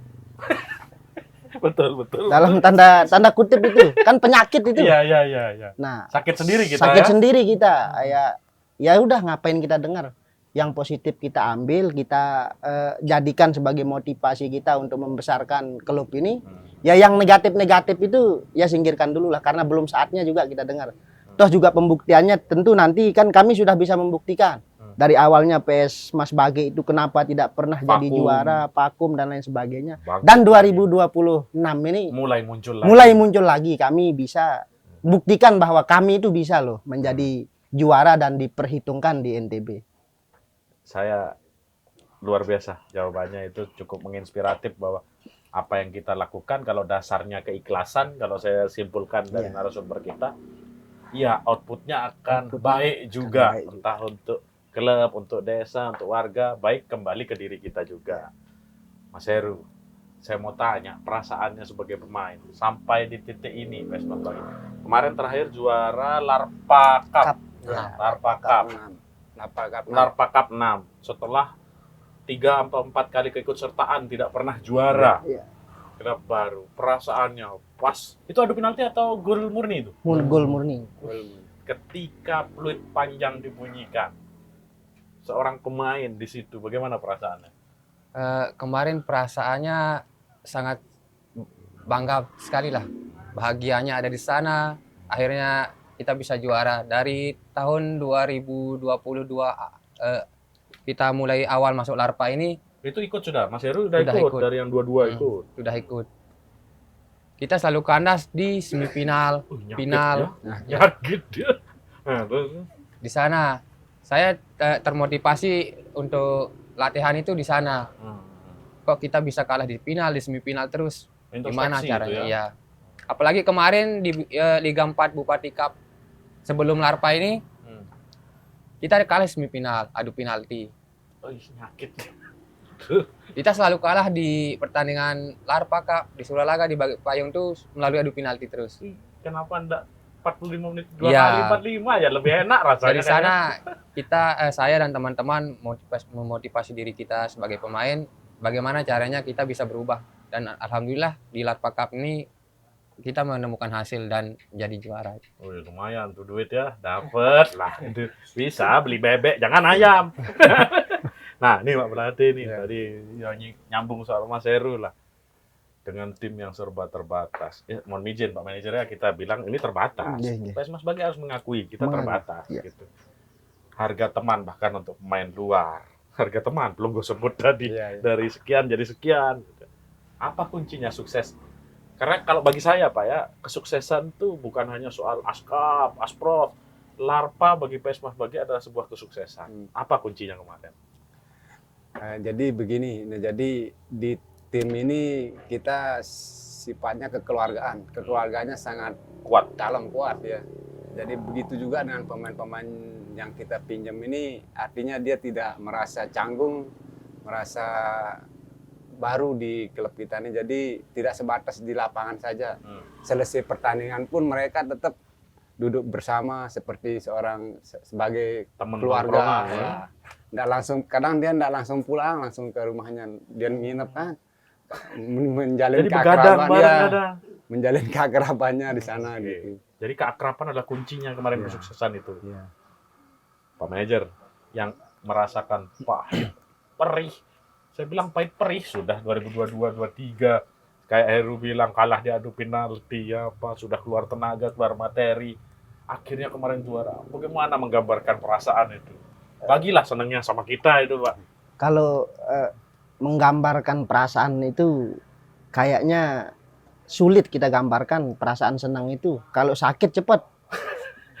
Betul. Dalam tanda kutip itu kan penyakit itu. Iya. Nah, Sakit sendiri kita sakit ya. sendiri kita. Ya udah ngapain kita dengar? Yang positif kita ambil, kita jadikan sebagai motivasi kita untuk membesarkan klub ini. Ya yang negatif-negatif itu ya singkirkan dulu lah, karena belum saatnya juga kita dengar. Toh juga pembuktiannya tentu nanti kan kami sudah bisa membuktikan. Dari awalnya PS Mas Bagi itu kenapa tidak pernah jadi Vakum. juara, vakum dan lain sebagainya. Bagus. Dan 2026 ini mulai muncul lagi. mulai muncul lagi, kami bisa buktikan bahwa kami itu bisa loh menjadi juara dan diperhitungkan di NTB. Saya luar biasa jawabannya, itu cukup menginspiratif bahwa apa yang kita lakukan kalau dasarnya keikhlasan, kalau saya simpulkan dari Iya. narasumber kita, ya outputnya akan Outputnya baik juga, baik juga. entah untuk klub, untuk desa, untuk warga, baik kembali ke diri kita juga. Mas Heru, saya mau tanya perasaannya sebagai pemain sampai di titik ini, Mas Bagi. Kemarin terakhir juara Larpa Cup. Ya. Larpa Cup. Larpa Cup 6. Setelah 3 atau 4 kali keikutsertaan tidak pernah juara. Iya. Klub baru. Perasaannya pas. Itu adu penalti atau gol murni itu? Gol murni. Ketika peluit panjang dibunyikan, seorang pemain di situ, bagaimana perasaannya? Kemarin perasaannya sangat bangga sekali lah. Bahagianya ada di sana. Akhirnya kita bisa juara. Dari tahun 2022 kita mulai awal masuk Larpa ini Itu ikut sudah? Mas Heru udah Sudah ikut, ikut. dari yang 22 ikut. sudah ikut. Kita selalu kandas di semifinal, Nyakit final. ya. Nyakit ya. Nah, terus. Di sana saya termotivasi untuk latihan itu di sana. Kok kita bisa kalah di final, di semifinal terus? Gimana Introspeksi caranya? itu ya. Ya. Apalagi kemarin di Liga 4 Bupati Cup sebelum Larpa ini kita kalah semifinal, adu penalti. Oh, nyakit. Kita selalu kalah di pertandingan Larpa Cup di Suralaga di payung tuh melalui adu penalti terus. Kenapa enggak 45 menit dua Iya. kali 45 ya lebih enak rasanya. Dari sana kita saya dan teman-teman memotivasi diri kita sebagai pemain bagaimana caranya kita bisa berubah, dan alhamdulillah di Larpa Cup ini kita menemukan hasil dan jadi juara. Oh, lumayan tuh duit ya, dapet lah. Itu bisa beli bebek, jangan ayam. Nah, ini Pak Pelatih nih tadi yang nyambung soal Mas Heru lah. Dengan tim yang serba terbatas. Ya, mohon izin Pak Manajernya, kita bilang ini terbatas. Iya. PS Mas Bagi harus mengakui kita terbatas. Iya. Gitu. Harga teman bahkan untuk pemain luar. Harga teman belum gue sebut tadi. Dari sekian jadi sekian. Gitu. Apa kuncinya sukses? Karena kalau bagi saya Pak ya, kesuksesan tuh bukan hanya soal Askap, Asprof. Larpa bagi PS Mas Bagi adalah sebuah kesuksesan. Apa kuncinya kemarin? Jadi begini, jadi di tim ini kita sifatnya kekeluargaan. Kekeluarganya sangat Kuat. dalam, kuat ya. Jadi begitu juga dengan pemain-pemain yang kita pinjam ini, artinya dia tidak merasa canggung, merasa baru di klub kita ini. Jadi tidak sebatas di lapangan saja. Selesai pertandingan pun mereka tetap duduk bersama seperti sebagai Teman keluarga. ya. Nggak langsung, kadang dia nggak langsung pulang, langsung ke rumahnya, dia nginep kan, menjalin Jadi begadang keakraban bareng ya, kadang. menjalin keakrabannya di sana Oke. gitu. Jadi keakraban adalah kuncinya kemarin Iya. kesuksesan itu. Iya. Pak Manajer yang merasakan pahit, perih. Saya bilang pahit perih sudah 2022-23. Kayak Heru bilang kalah di adu penalti ya apa, sudah keluar tenaga, keluar materi. Akhirnya kemarin juara. Bagaimana menggambarkan perasaan itu? Bagilah senangnya sama kita itu, Pak. Kalau menggambarkan perasaan itu kayaknya sulit kita gambarkan perasaan senang itu. Kalau sakit cepat.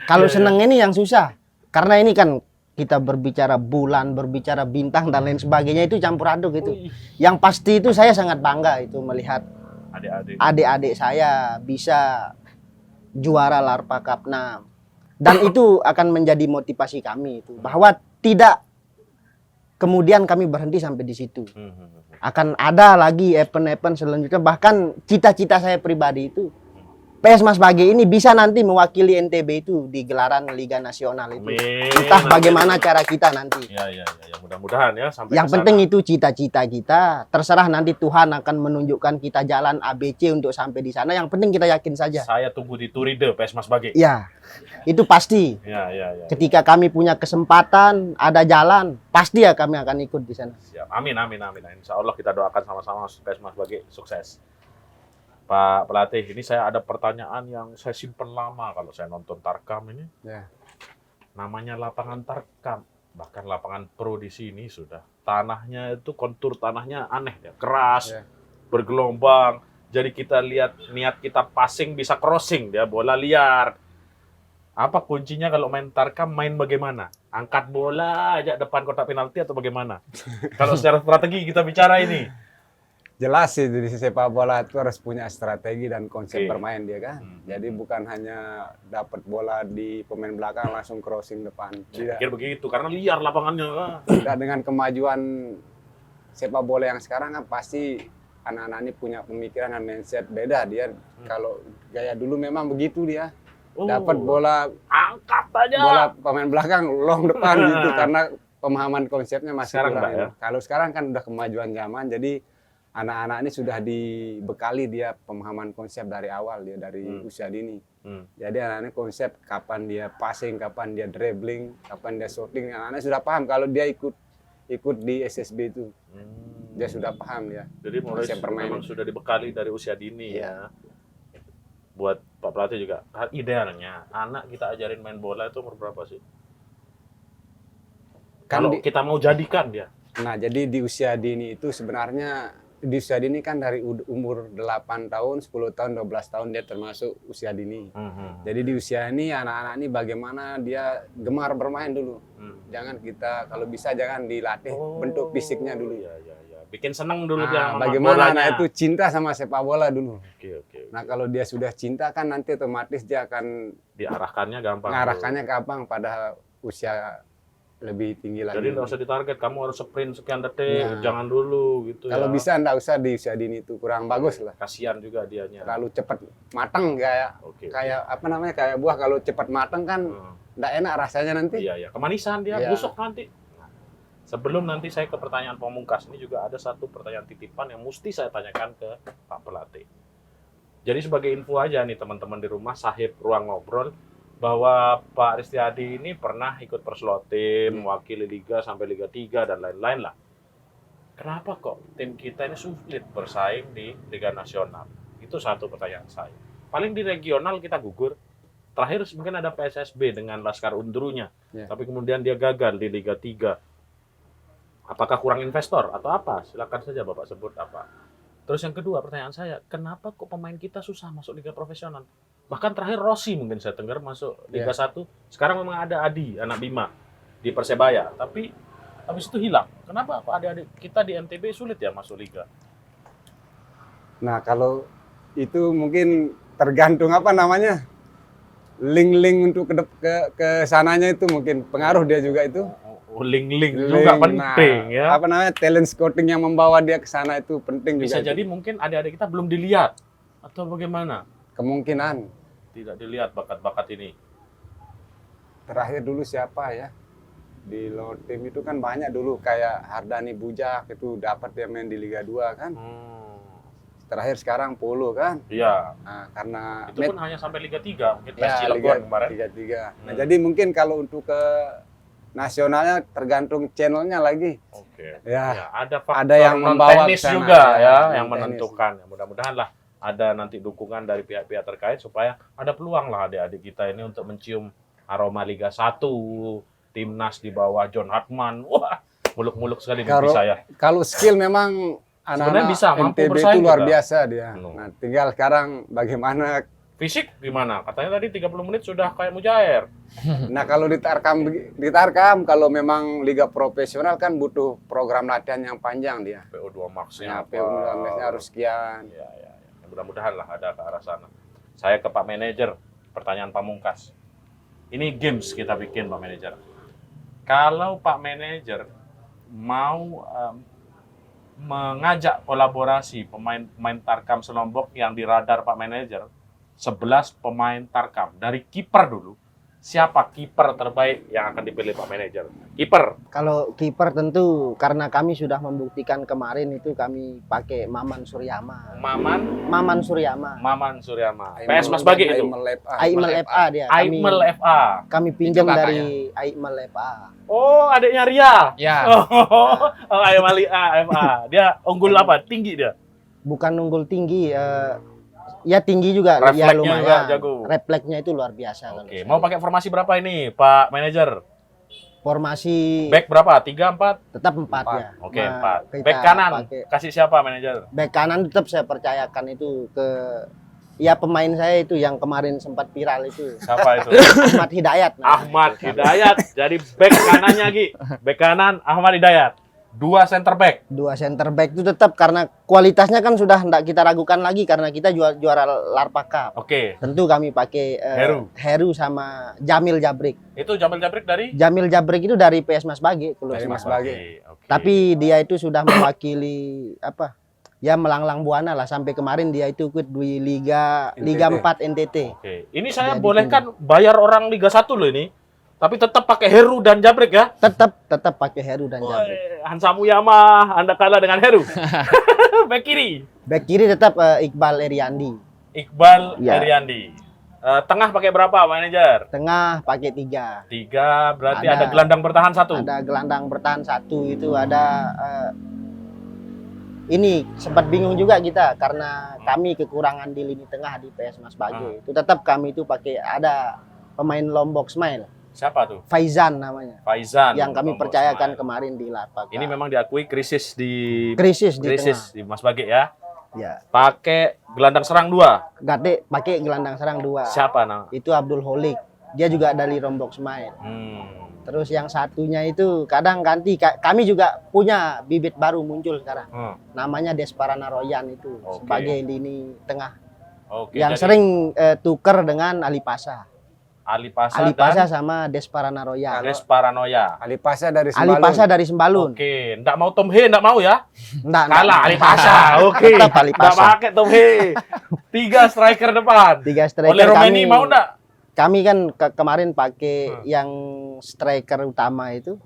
Kalau senang ini yang susah. Karena ini kan kita berbicara bulan, berbicara bintang dan lain sebagainya itu campur aduk itu. Yang pasti itu saya sangat bangga itu melihat adik-adik saya bisa juara Larpa Cup 6. Dan itu akan menjadi motivasi kami itu bahwa tidak kemudian kami berhenti sampai di situ. Akan ada lagi event-event selanjutnya, bahkan cita-cita saya pribadi itu PS Mas Bagi ini bisa nanti mewakili NTB itu di gelaran Liga Nasional itu. Entah bagaimana cara kita nanti. Ya, mudah-mudahan ya sampai Yang penting itu cita-cita kita. Terserah nanti Tuhan akan menunjukkan kita jalan ABC untuk sampai di sana. Yang penting kita yakin saja. Saya tunggu di Turide PS Mas Bagi. Ya, itu pasti. Ya. Ketika kami punya kesempatan, ada jalan, pasti ya kami akan ikut di sana. Siap. Amin. Insya Allah kita doakan sama-sama PS Mas Bagi sukses. Pak Pelatih, ini saya ada pertanyaan yang saya simpen lama kalau saya nonton Tarkam ini. Ya. Namanya lapangan Tarkam, bahkan lapangan pro di sini sudah. Tanahnya itu kontur tanahnya aneh ya, keras, bergelombang. Jadi kita lihat niat kita passing bisa crossing dia bola liar. Apa kuncinya kalau main Tarkam, main bagaimana? Angkat bola aja depan kotak penalti atau bagaimana? Kalau secara strategi kita bicara ini. Jelas sih di sepak bola itu harus punya strategi dan konsep Oke. bermain dia kan. Jadi bukan hanya dapat bola di pemain belakang langsung crossing depan. Tidak. Pikir begitu karena liar lapangannya. Dan dengan kemajuan sepak bola yang sekarang kan pasti anak-anak ini punya pemikiran dan mindset beda dia. Kalau gaya dulu memang begitu dia. Dapat bola angkat aja. bola pemain belakang long depan gitu karena pemahaman konsepnya masih Sekarang kurang. enggak ya? Kalau sekarang kan udah kemajuan zaman jadi anak-anak ini sudah dibekali dia pemahaman konsep dari awal dia dari usia dini. Jadi anak-anak konsep kapan dia passing, kapan dia dribbling, kapan dia shooting, anak-anak sudah paham kalau dia ikut di SSB itu. Dia sudah paham dia. Jadi mulai Konsep permainan. memang sudah dibekali dari usia dini ya. Buat Pak Pelatih juga, idealnya anak kita ajarin main bola itu umur berapa sih? Kan Kalau kita mau jadikan dia. Nah, jadi di usia dini itu sebenarnya di usia dini kan dari umur 8 tahun, 10 tahun, 12 tahun dia termasuk usia dini. Jadi di usia ini anak-anak ini bagaimana dia gemar bermain dulu. Jangan kita kalau bisa jangan dilatih bentuk fisiknya dulu. Ya. Bikin seneng dulu dia Nah, sama bagaimana bolanya. anak itu cinta sama sepak bola dulu. Oke. Nah, kalau dia sudah cinta kan nanti otomatis dia akan Diarahkannya gampang. mengarahkannya gampang pada usia lebih tinggi lagi. Jadi nggak usah ditarget, kamu harus sprint sekian detik, Nah. jangan dulu gitu Kalau ya. bisa nggak usah di usia dini itu kurang bagus lah. Kasihan juga dianya. Terlalu cepat matang kayak Oke. kayak apa namanya kayak buah kalau cepat matang kan Hmm. nggak enak rasanya nanti. Iya, iya. Kemanisan dia, Iya. busuk nanti. Nah, sebelum nanti saya ke pertanyaan pamungkas, ini juga ada satu pertanyaan titipan yang mesti saya tanyakan ke Pak Pelatih. Jadi sebagai info aja nih teman-teman di rumah, sahib ruang ngobrol, bahwa Pak Ristiadi ini pernah ikut perslotim, mewakili Liga sampai Liga 3 dan lain-lain lah. Kenapa kok tim kita ini sulit bersaing di Liga Nasional? Itu satu pertanyaan saya. Paling di regional kita gugur. Terakhir mungkin ada PSSB dengan Laskar Undrunya, Ya. tapi kemudian dia gagal di Liga 3. Apakah kurang investor atau apa? Silakan saja Bapak sebut apa. Terus yang kedua pertanyaan saya, kenapa kok pemain kita susah masuk Liga Profesional? Bahkan terakhir Rossi mungkin saya dengar masuk Liga 1. Sekarang memang ada Adi, anak Bima di Persebaya, tapi habis itu hilang. Kenapa Pak adik-adik kita di NTB sulit ya masuk Liga? Nah, kalau itu mungkin tergantung apa namanya? Link-link untuk ke sananya itu mungkin pengaruh dia juga itu. Link-link Link, juga penting nah, ya. Apa namanya? Talent scouting yang membawa dia ke sana itu penting Bisa juga. jadi mungkin adik-adik kita belum dilihat atau bagaimana? Kemungkinan. Tidak dilihat bakat-bakat ini. Terakhir dulu siapa ya? Di lower team itu kan banyak dulu kayak Hardani Bujak itu dapat dia main di Liga 2 kan. Terakhir sekarang Polo kan. Iya. Nah, karena Itu pun hanya sampai Liga 3, mungkin ya, PES Cilegon kemarin. Liga 3. Nah, Hmm. jadi mungkin kalau untuk ke nasionalnya tergantung channelnya lagi. Oke. Ya, Ya, ada faktor ada yang non membawa teknis ke sana, juga ya, ya yang non-teknis. menentukan. Ya, mudah-mudahan lah ada nanti dukungan dari pihak-pihak terkait supaya ada peluang lah adik-adik kita ini untuk mencium aroma Liga 1, timnas di bawah John Hartman. Wah, muluk-muluk sekali mimpi Kalau- saya. kalau skill memang Sebenarnya anak-anak bisa, mampu NTB bersaing itu luar juga. biasa dia. No. Nah, tinggal sekarang bagaimana. Fisik gimana? Katanya tadi 30 menit sudah kayak Mujair. Nah, kalau ditarkam kalau memang liga profesional kan butuh program latihan yang panjang dia. PO2 Max-nya Ya, apa? PU harus sekian. Ya. Mudah-mudahan lah ada ke arah sana. Saya ke Pak Manajer, pertanyaan pamungkas. Ini games kita bikin Pak Manajer. Kalau Pak Manajer mau mengajak kolaborasi pemain Tarkam Selombok yang di radar Pak Manajer, 11 pemain Tarkam. Dari kiper dulu, siapa kiper terbaik yang akan dipilih Pak Manajer? Kiper. Kalau kiper tentu karena kami sudah membuktikan kemarin itu kami pakai Maman Suryama. Maman Suryama. Maman Suryama. PS Mas Bagi itu. Aimel FA dia. Aimel FA. Kami pinjam Itu kakaknya. dari Aimel FA. Oh, adiknya Ria. Ya, Oh, Aimel FA. Dia unggul apa? Tinggi dia. Bukan unggul tinggi, ya tinggi juga, Refleksnya ya lumayan. juga jago. Refleksnya itu luar biasa. kalau Oke, saya. mau pakai formasi berapa ini, Pak Manajer? Formasi Back berapa? 3, 4? tetap 4 ya. Oke, Nah, 4. kita Back kanan, pakai- kasih siapa Manajer? back kanan tetap saya percayakan itu ke ya pemain saya itu yang kemarin sempat viral itu. Siapa itu? Ahmad Hidayat. Ahmad Hidayat. Jadi back kanannya, Gi. Back kanan, Ahmad Hidayat. 2 center back. 2 center back itu tetap karena kualitasnya kan sudah tidak kita ragukan lagi karena kita juara Larpa Cup. Oke. Tentu kami pakai Heru sama Jamil Jabrik. Itu Jamil Jabrik dari? Jamil Jabrik itu dari PS Mas Bagi, klub Dari Mas Semarang. Bagi. Oke. Tapi dia itu sudah mewakili apa? Ya melanglang buana lah sampai kemarin dia itu ikut di Liga NTT. 4 NTT. Oke. Ini saya Jadi bolehkan bayar orang Liga 1 loh ini. Tapi tetap pakai Heru dan Jabrik ya. Tetap pakai Heru dan Jabrik. Hansa Muyama, Anda kalah dengan Heru. Back kiri, Back kiri tetap Iqbal Eriandi. Iqbal Ya. Eriandi. Tengah pakai berapa, Manajer? Tengah pakai 3. 3, berarti ada Ada. gelandang bertahan 1. Ada gelandang bertahan 1 itu ada ini sempat bingung juga kita karena kami kekurangan di lini tengah di PS Mas Bagi. Itu tetap kami itu pakai ada pemain Lombok Smile, Siapa tuh? Faizan namanya. Faizan. Yang kami Lombok percayakan Smile. kemarin di Larpa Cup. Ini memang diakui krisis di krisis di di Mas Bagi ya. tengah. Ya. Pakai gelandang serang 2. Gade pakai gelandang serang 2. Siapa nama? Itu Abdul Holik. Dia juga dari Lombok Smile. Terus yang satunya itu kadang ganti. Kami juga punya bibit baru muncul sekarang. Namanya Desparana Royan itu Oke. sebagai lini tengah Oke. yang jadi sering tuker dengan Ali Pasha. Alipasa, Alipasa dan sama Desperana Royal. Des Paranoia. Alipasa dari Sembalun. Alipasa dari Sembalun. Oke, nggak mau Tom He, nggak mau ya? Nggak, Kalah nggak. Alipasa. Oke. Tetap Nggak Alipasa. pakai Tom He. 3 striker depan. 3 striker Oleh Romeni kami. mau nggak? Kami kan kemarin pakai yang striker utama itu,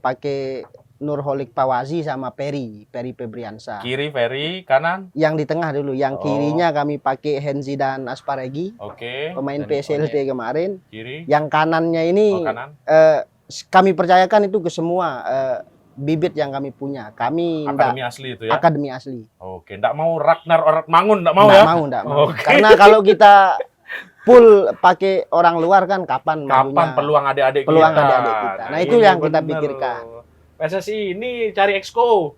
pakai Nurholik Pawazi sama Peri Febriansa. Kiri Ferry, kanan. Yang di tengah dulu, yang Oh. kirinya kami pakai Henzi dan Asparegi, Oke. pemain Dan PSLT kemarin. Kiri. Yang kanannya ini kanan. kami percayakan itu ke semua bibit yang kami punya. Kami Akademi asli itu ya. akademi asli. Oke, nggak mau Ragnar Orat Mangun, nggak mau Nggak ya? mau, nggak mau. Oke. Karena kalau kita full pakai orang luar kan kapan Kapan majunya? peluang adik-adik Peluang kita? adik-adik kita. Nah, itu ini yang kita bener. pikirkan. PSSI ini cari exco.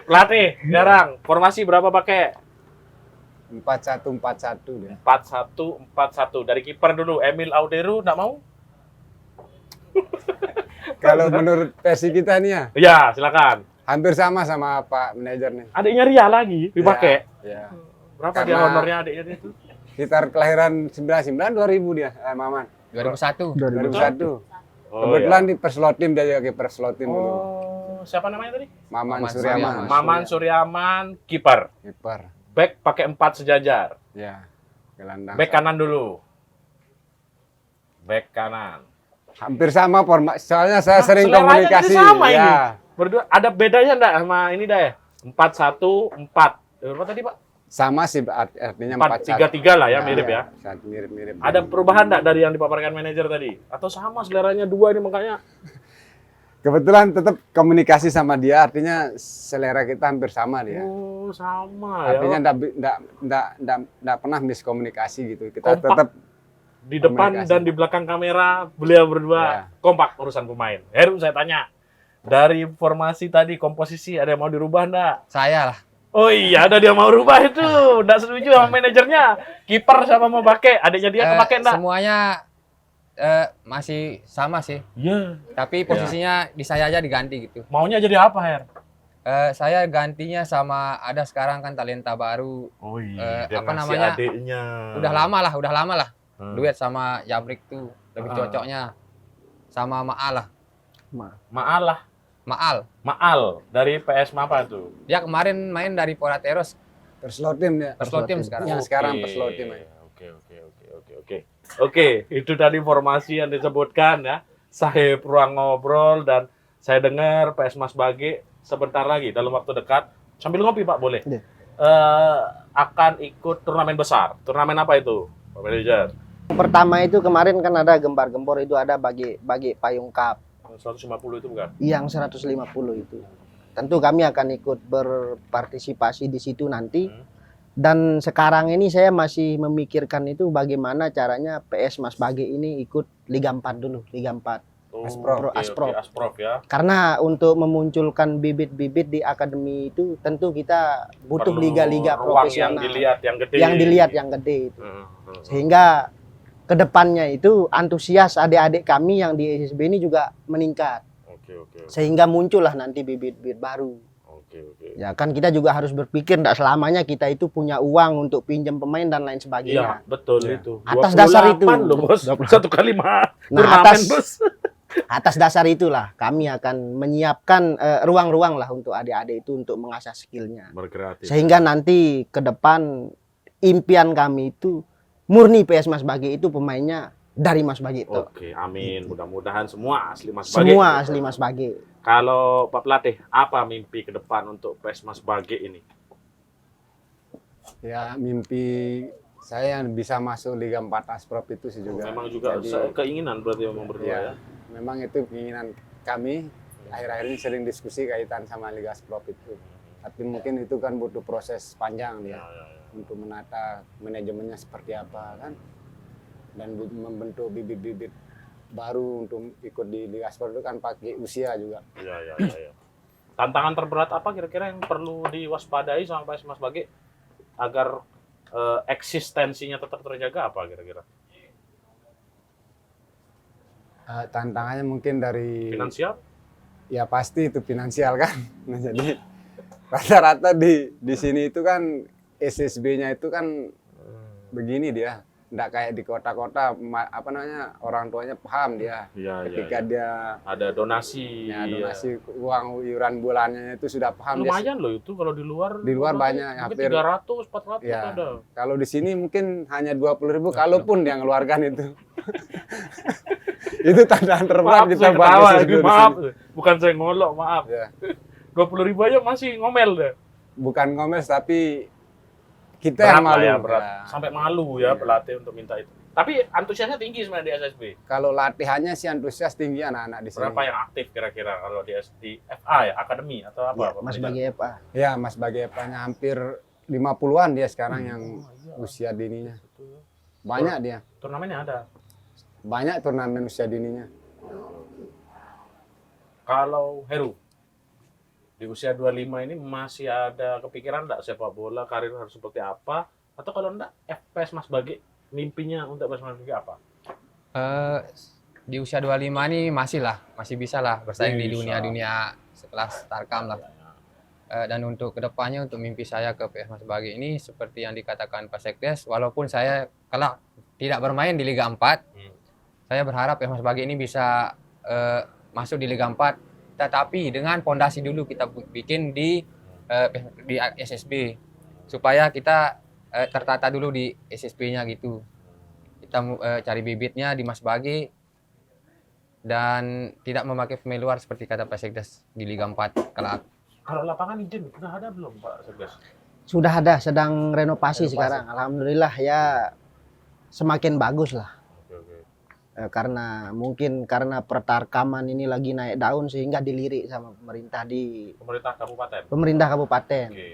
Pelatih, jarang. Formasi berapa pakai? 4141 dia. 4-1-4-1. Dari kiper dulu, Emil Auderu, nggak mau? Kalau menurut versi kita nih ya, Ya, silakan. hampir sama Pak manajer nih. Adiknya Ria lagi dipakai. Ya. Berapa dia Karena- honornya adiknya dia itu? Sekitar kelahiran 99 2000 dia, Maman. 2001. 2001. Oh, Kebetulan di Perslotim dia jadi kiper Perslotim dulu. Oh, siapa namanya tadi? Maman Maman Suryaman. Suryaman. Maman Suryaman, kiper. Kiper. Back pakai 4 sejajar. Ya. Gelandang. Back kanan dulu. Back kanan. Hampir sama format. Soalnya saya sering seleranya komunikasi. jadi sama ini. Ya. Berdua ada bedanya enggak sama ini dah ya? 4-1-4. Berapa tadi, Pak? Sama sih artinya 4-3-3 lah ya, mirip ya. Mirip-mirip. Ada perubahan enggak dari yang dipaparkan manajer tadi? Atau sama seleranya dua ini makanya? Kebetulan tetap komunikasi sama dia, artinya selera kita hampir sama dia. Oh, sama ya. Artinya enggak pernah miskomunikasi gitu. Kita Kompak. tetap Di depan komunikasi. dan di belakang kamera beliau berdua Ya. kompak urusan pemain. Heru, saya tanya. Dari formasi tadi komposisi ada yang mau dirubah enggak? Saya lah. Oh iya, ada dia mau rubah itu. Enggak setuju sama manajernya. Kiper siapa mau pakai? Adanya dia kepake enggak? Semuanya masih sama sih. Iya. Tapi posisinya di saya aja diganti gitu. Maunya jadi apa, Her? Saya gantinya sama ada sekarang kan talenta baru. Oh iya, dia apa ngasih namanya? adiknya. Udah lama lah. Duet sama Jamrik tuh lebih cocoknya. Sama Maal lah. Maal lah. Maal dari PS apa tuh? Dia kemarin main dari Porateros, Perslotim dia. Perslotim sekarang. Ya, sekarang Perslotim aja. Oke, itu tadi informasi yang disebutkan ya. Sahib Ruang Ngobrol dan saya dengar PS Mas Bage sebentar lagi dalam waktu dekat sambil ngopi Pak boleh. Iya. Akan ikut turnamen besar. Turnamen apa itu, Pak Manajer? Pertama itu kemarin kan ada gembar-gembor itu ada bagi payung cup 150 itu bukan? yang 150 itu. Tentu kami akan ikut berpartisipasi di situ nanti. Dan sekarang ini saya masih memikirkan itu bagaimana caranya PS Mas Bage ini ikut Liga 4 dulu, Liga 4. Oh, Asprof. oke, Asprof. Asprof ya. Karena untuk memunculkan bibit-bibit di akademi itu tentu kita butuh Perlu liga-liga ruang profesional. yang dilihat yang gede. Yang dilihat yang gede itu. Hmm. Sehingga kedepannya itu antusias adik-adik kami yang di SSB ini juga meningkat. Oke. Sehingga muncullah nanti bibit-bibit baru. Oke. Ya kan kita juga harus berpikir tidak selamanya kita itu punya uang untuk pinjam pemain dan lain Iya, sebagainya. betul Ya. itu. Atas dasar itu. 28 loh, Bos. 1 kali mah. Nah, Turnamen, Bos. Atas dasar itulah kami akan menyiapkan ruang-ruang lah untuk adik-adik itu untuk mengasah skillnya. Berkreatif. Sehingga nanti ke depan impian kami itu murni PS Mas Bage itu pemainnya dari Mas Bage itu. Oke, amin. Mudah-mudahan semua asli Mas Bage. Semua asli Mas Bage. Kalau Pak Pelatih, apa mimpi ke depan untuk PS Mas Bage ini? Ya, mimpi saya yang bisa masuk Liga 4 Asprof itu sih juga. Memang juga Jadi, keinginan berarti memang berdua ya. memang itu keinginan kami. Akhir-akhir ini sering diskusi kaitan sama Liga Asprof itu. Tapi mungkin itu kan butuh proses panjang Ya. ya, untuk menata manajemennya seperti apa kan, dan membentuk bibit-bibit baru untuk ikut di Liga Asprof itu kan pakai usia juga. Iya. Tantangan terberat apa kira-kira yang perlu diwaspadai sama PS Mas Bage agar eksistensinya tetap terjaga apa kira-kira? Tantangannya mungkin dari Finansial? ya pasti itu finansial kan. Nah, jadi rata-rata di sini itu kan SSB-nya itu kan begini dia. nggak kayak di kota-kota apa namanya orang tuanya paham dia Iya, ketika dia ada donasi. ya, donasi uang iuran bulannya itu sudah paham dia. Lumayan loh itu kalau di luar. Di luar banyak, mungkin hampir 300, 400 ya. ada. Kalau di sini mungkin hanya 20.000 kalaupun dia ngeluarkan itu. Itu tanda terberat Maaf, kita saya buat ketawa, Yesus ini dulu di maaf. sini. Bukan saya ngolok, maaf. Ya. 20.000 aja masih ngomel deh. Bukan ngomes tapi kita Berat yang lah malu. ya, berat. Ya. Sampai malu ya Iya. pelatih untuk minta itu. Tapi antusiasnya tinggi sebenarnya di SSB. Kalau latihannya sih antusias tinggi anak-anak di sini. Berapa yang aktif kira-kira kalau di FA ya, akademi atau apa? Ya, apa Mas Pemerintah? bagi FA. Ya, Mas Bagepanya hampir 50-an dia sekarang yang iya. usia dininya. Banyak dia. Turnamennya ada. Banyak turnamen usia dininya. Kalau Heru di usia 25 ini masih ada kepikiran enggak sepak bola karir harus seperti apa? Atau kalau enggak FPS Mas Bagi mimpinya untuk Mas Bagi apa? Di usia 25 ini masih bisa lah bersaing di Bisa. dunia-dunia sekelas Tarkam lah. Dan untuk kedepannya untuk mimpi saya ke PS Mas Bagi ini seperti yang dikatakan Pak Sekdes, walaupun saya kelak tidak bermain di Liga 4, saya berharap PS Mas Bagi ini bisa masuk di Liga 4. Tetapi dengan pondasi dulu kita bikin di SSB supaya kita tertata dulu di SSB-nya gitu. Kita cari bibitnya di Mas Bagi dan tidak memakai pemain luar seperti kata Pak Sekdes di Liga 4 kelak. Kalau lapangan izin udah ada belum Pak Sekdes? Sudah ada, sedang renovasi Renovasi. sekarang. Alhamdulillah ya semakin bagus lah. Oke. Karena mungkin karena pertarkaman ini lagi naik daun sehingga dilirik sama pemerintah Pemerintah kabupaten. kabupaten. Oke.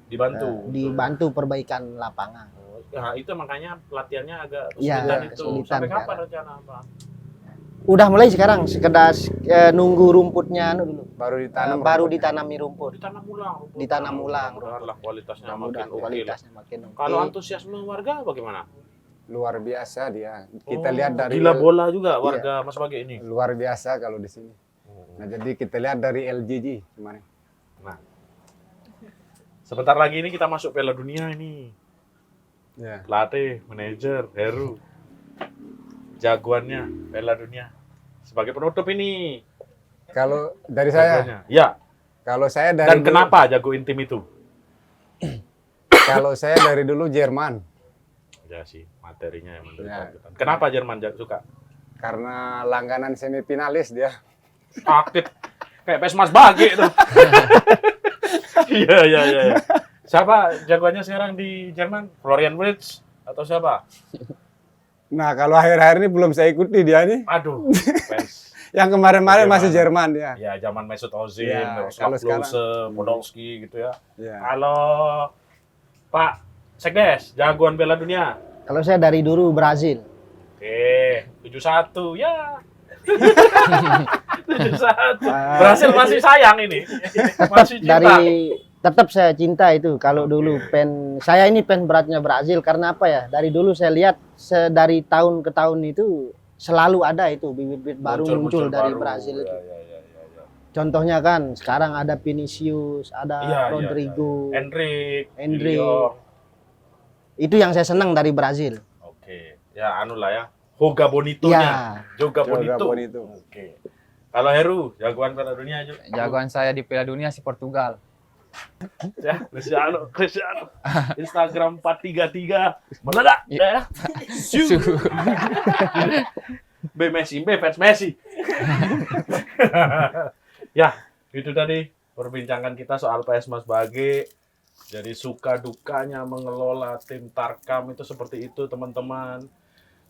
Dibantu. Dibantu perbaikan lapangan. Nah, itu makanya latihannya agak Iya, kesulitan itu. kesulitan Sampai kapan sekarang. rencana Pak? Udah mulai sekarang, sekedar nunggu rumputnya dulu. Baru ditanam. Ditanami rumput. Ditanam ulang. rumput. Ditanam ulang. Mudah-mudahan kualitasnya Mudah-mudahan makin oke lah. kualitasnya makin oke. Kalau antusiasme warga bagaimana? Luar biasa dia. Kita Oh, lihat dari gila bola juga warga Mas Bagi ini. luar biasa kalau di sini. Nah, jadi kita lihat dari LGG kemarin. Nah, sebentar lagi ini kita masuk Piala Dunia ini. Ya. Pelatih, manajer, Heru, jagoannya Piala Dunia. Sebagai penutup ini. Kalau dari saya, jagoannya. Ya. kalau saya dari Dan dulu, kenapa jagoin tim itu? kalau saya dari dulu Jerman Ya sih, materinya yang menurut Ya. kompeten. Kenapa Jerman suka? karena langganan semifinalis dia. Aktif. Kayak PS Mas Bagi itu. Iya, iya, iya. Siapa jagoannya sekarang di Jerman? Florian Wirtz atau siapa? Nah, kalau akhir-akhir ini belum saya ikuti dia nih. Aduh, fans. Yang kemarin-kemarin masih Jerman. Jerman dia. Ya, zaman Mesut Ozil, Ya, Miroslav kalau sekarang- Klose, Podolski gitu ya. Ya. Kalau Pak Sekdes, jagoan Piala Dunia. Kalau saya dari dulu Brazil. Oke, 7-1 ya. 7-1. Berhasil masih sayang ini. Masih cinta. Tetap saya cinta itu. Kalau dulu saya ini pen beratnya Brazil karena apa ya? Dari dulu saya lihat dari tahun ke tahun itu selalu ada itu bibit-bibit baru muncul dari baru. Brazil itu. Ya. Contohnya kan sekarang ada Vinicius, ada Iya, Rodrigo. Endrick, Endrick. De Jong. Itu yang saya senang dari Brazil. Oke, ya anu lah ya. Hoga Bonito-nya. Ya, Joga Joga Bonito. Bonito. Oke. Kalau Heru, jagoan Piala Dunia aja. Jagoan saya di Piala Dunia si Portugal. Ya, Cristiano. Instagram 433 meledak. Ya. Shoo. Messi, fans Messi. Ya, itu tadi perbincangan kita soal PS Mas Bagi. Jadi suka dukanya mengelola tim Tarkam itu seperti itu, teman-teman.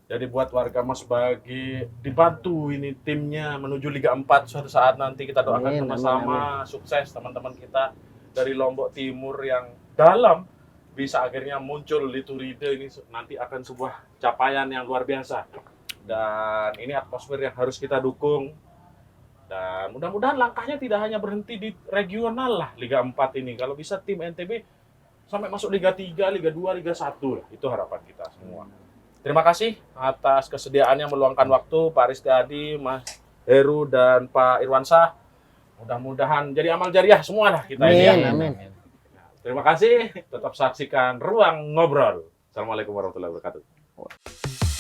Jadi buat warga Mas Bagi dibantu ini timnya menuju Liga 4 suatu saat nanti, kita doakan Amin, sama-sama sukses teman-teman kita dari Lombok Timur yang dalam bisa akhirnya muncul di Turide ini nanti akan sebuah capaian yang luar biasa. Dan ini atmosfer yang harus kita dukung. Dan mudah-mudahan langkahnya tidak hanya berhenti di regional lah Liga 4 ini. Kalau bisa tim NTB sampai masuk Liga 3, Liga 2, Liga 1 lah. Itu harapan kita semua. Terima kasih atas kesediaannya meluangkan waktu Pak Ristiadi, Mas Heru, dan Pak Irwansyah. Mudah-mudahan jadi amal jariah semua lah kita ini. ya. amin. Terima kasih. Tetap saksikan Ruang Ngobrol. Assalamualaikum warahmatullahi wabarakatuh.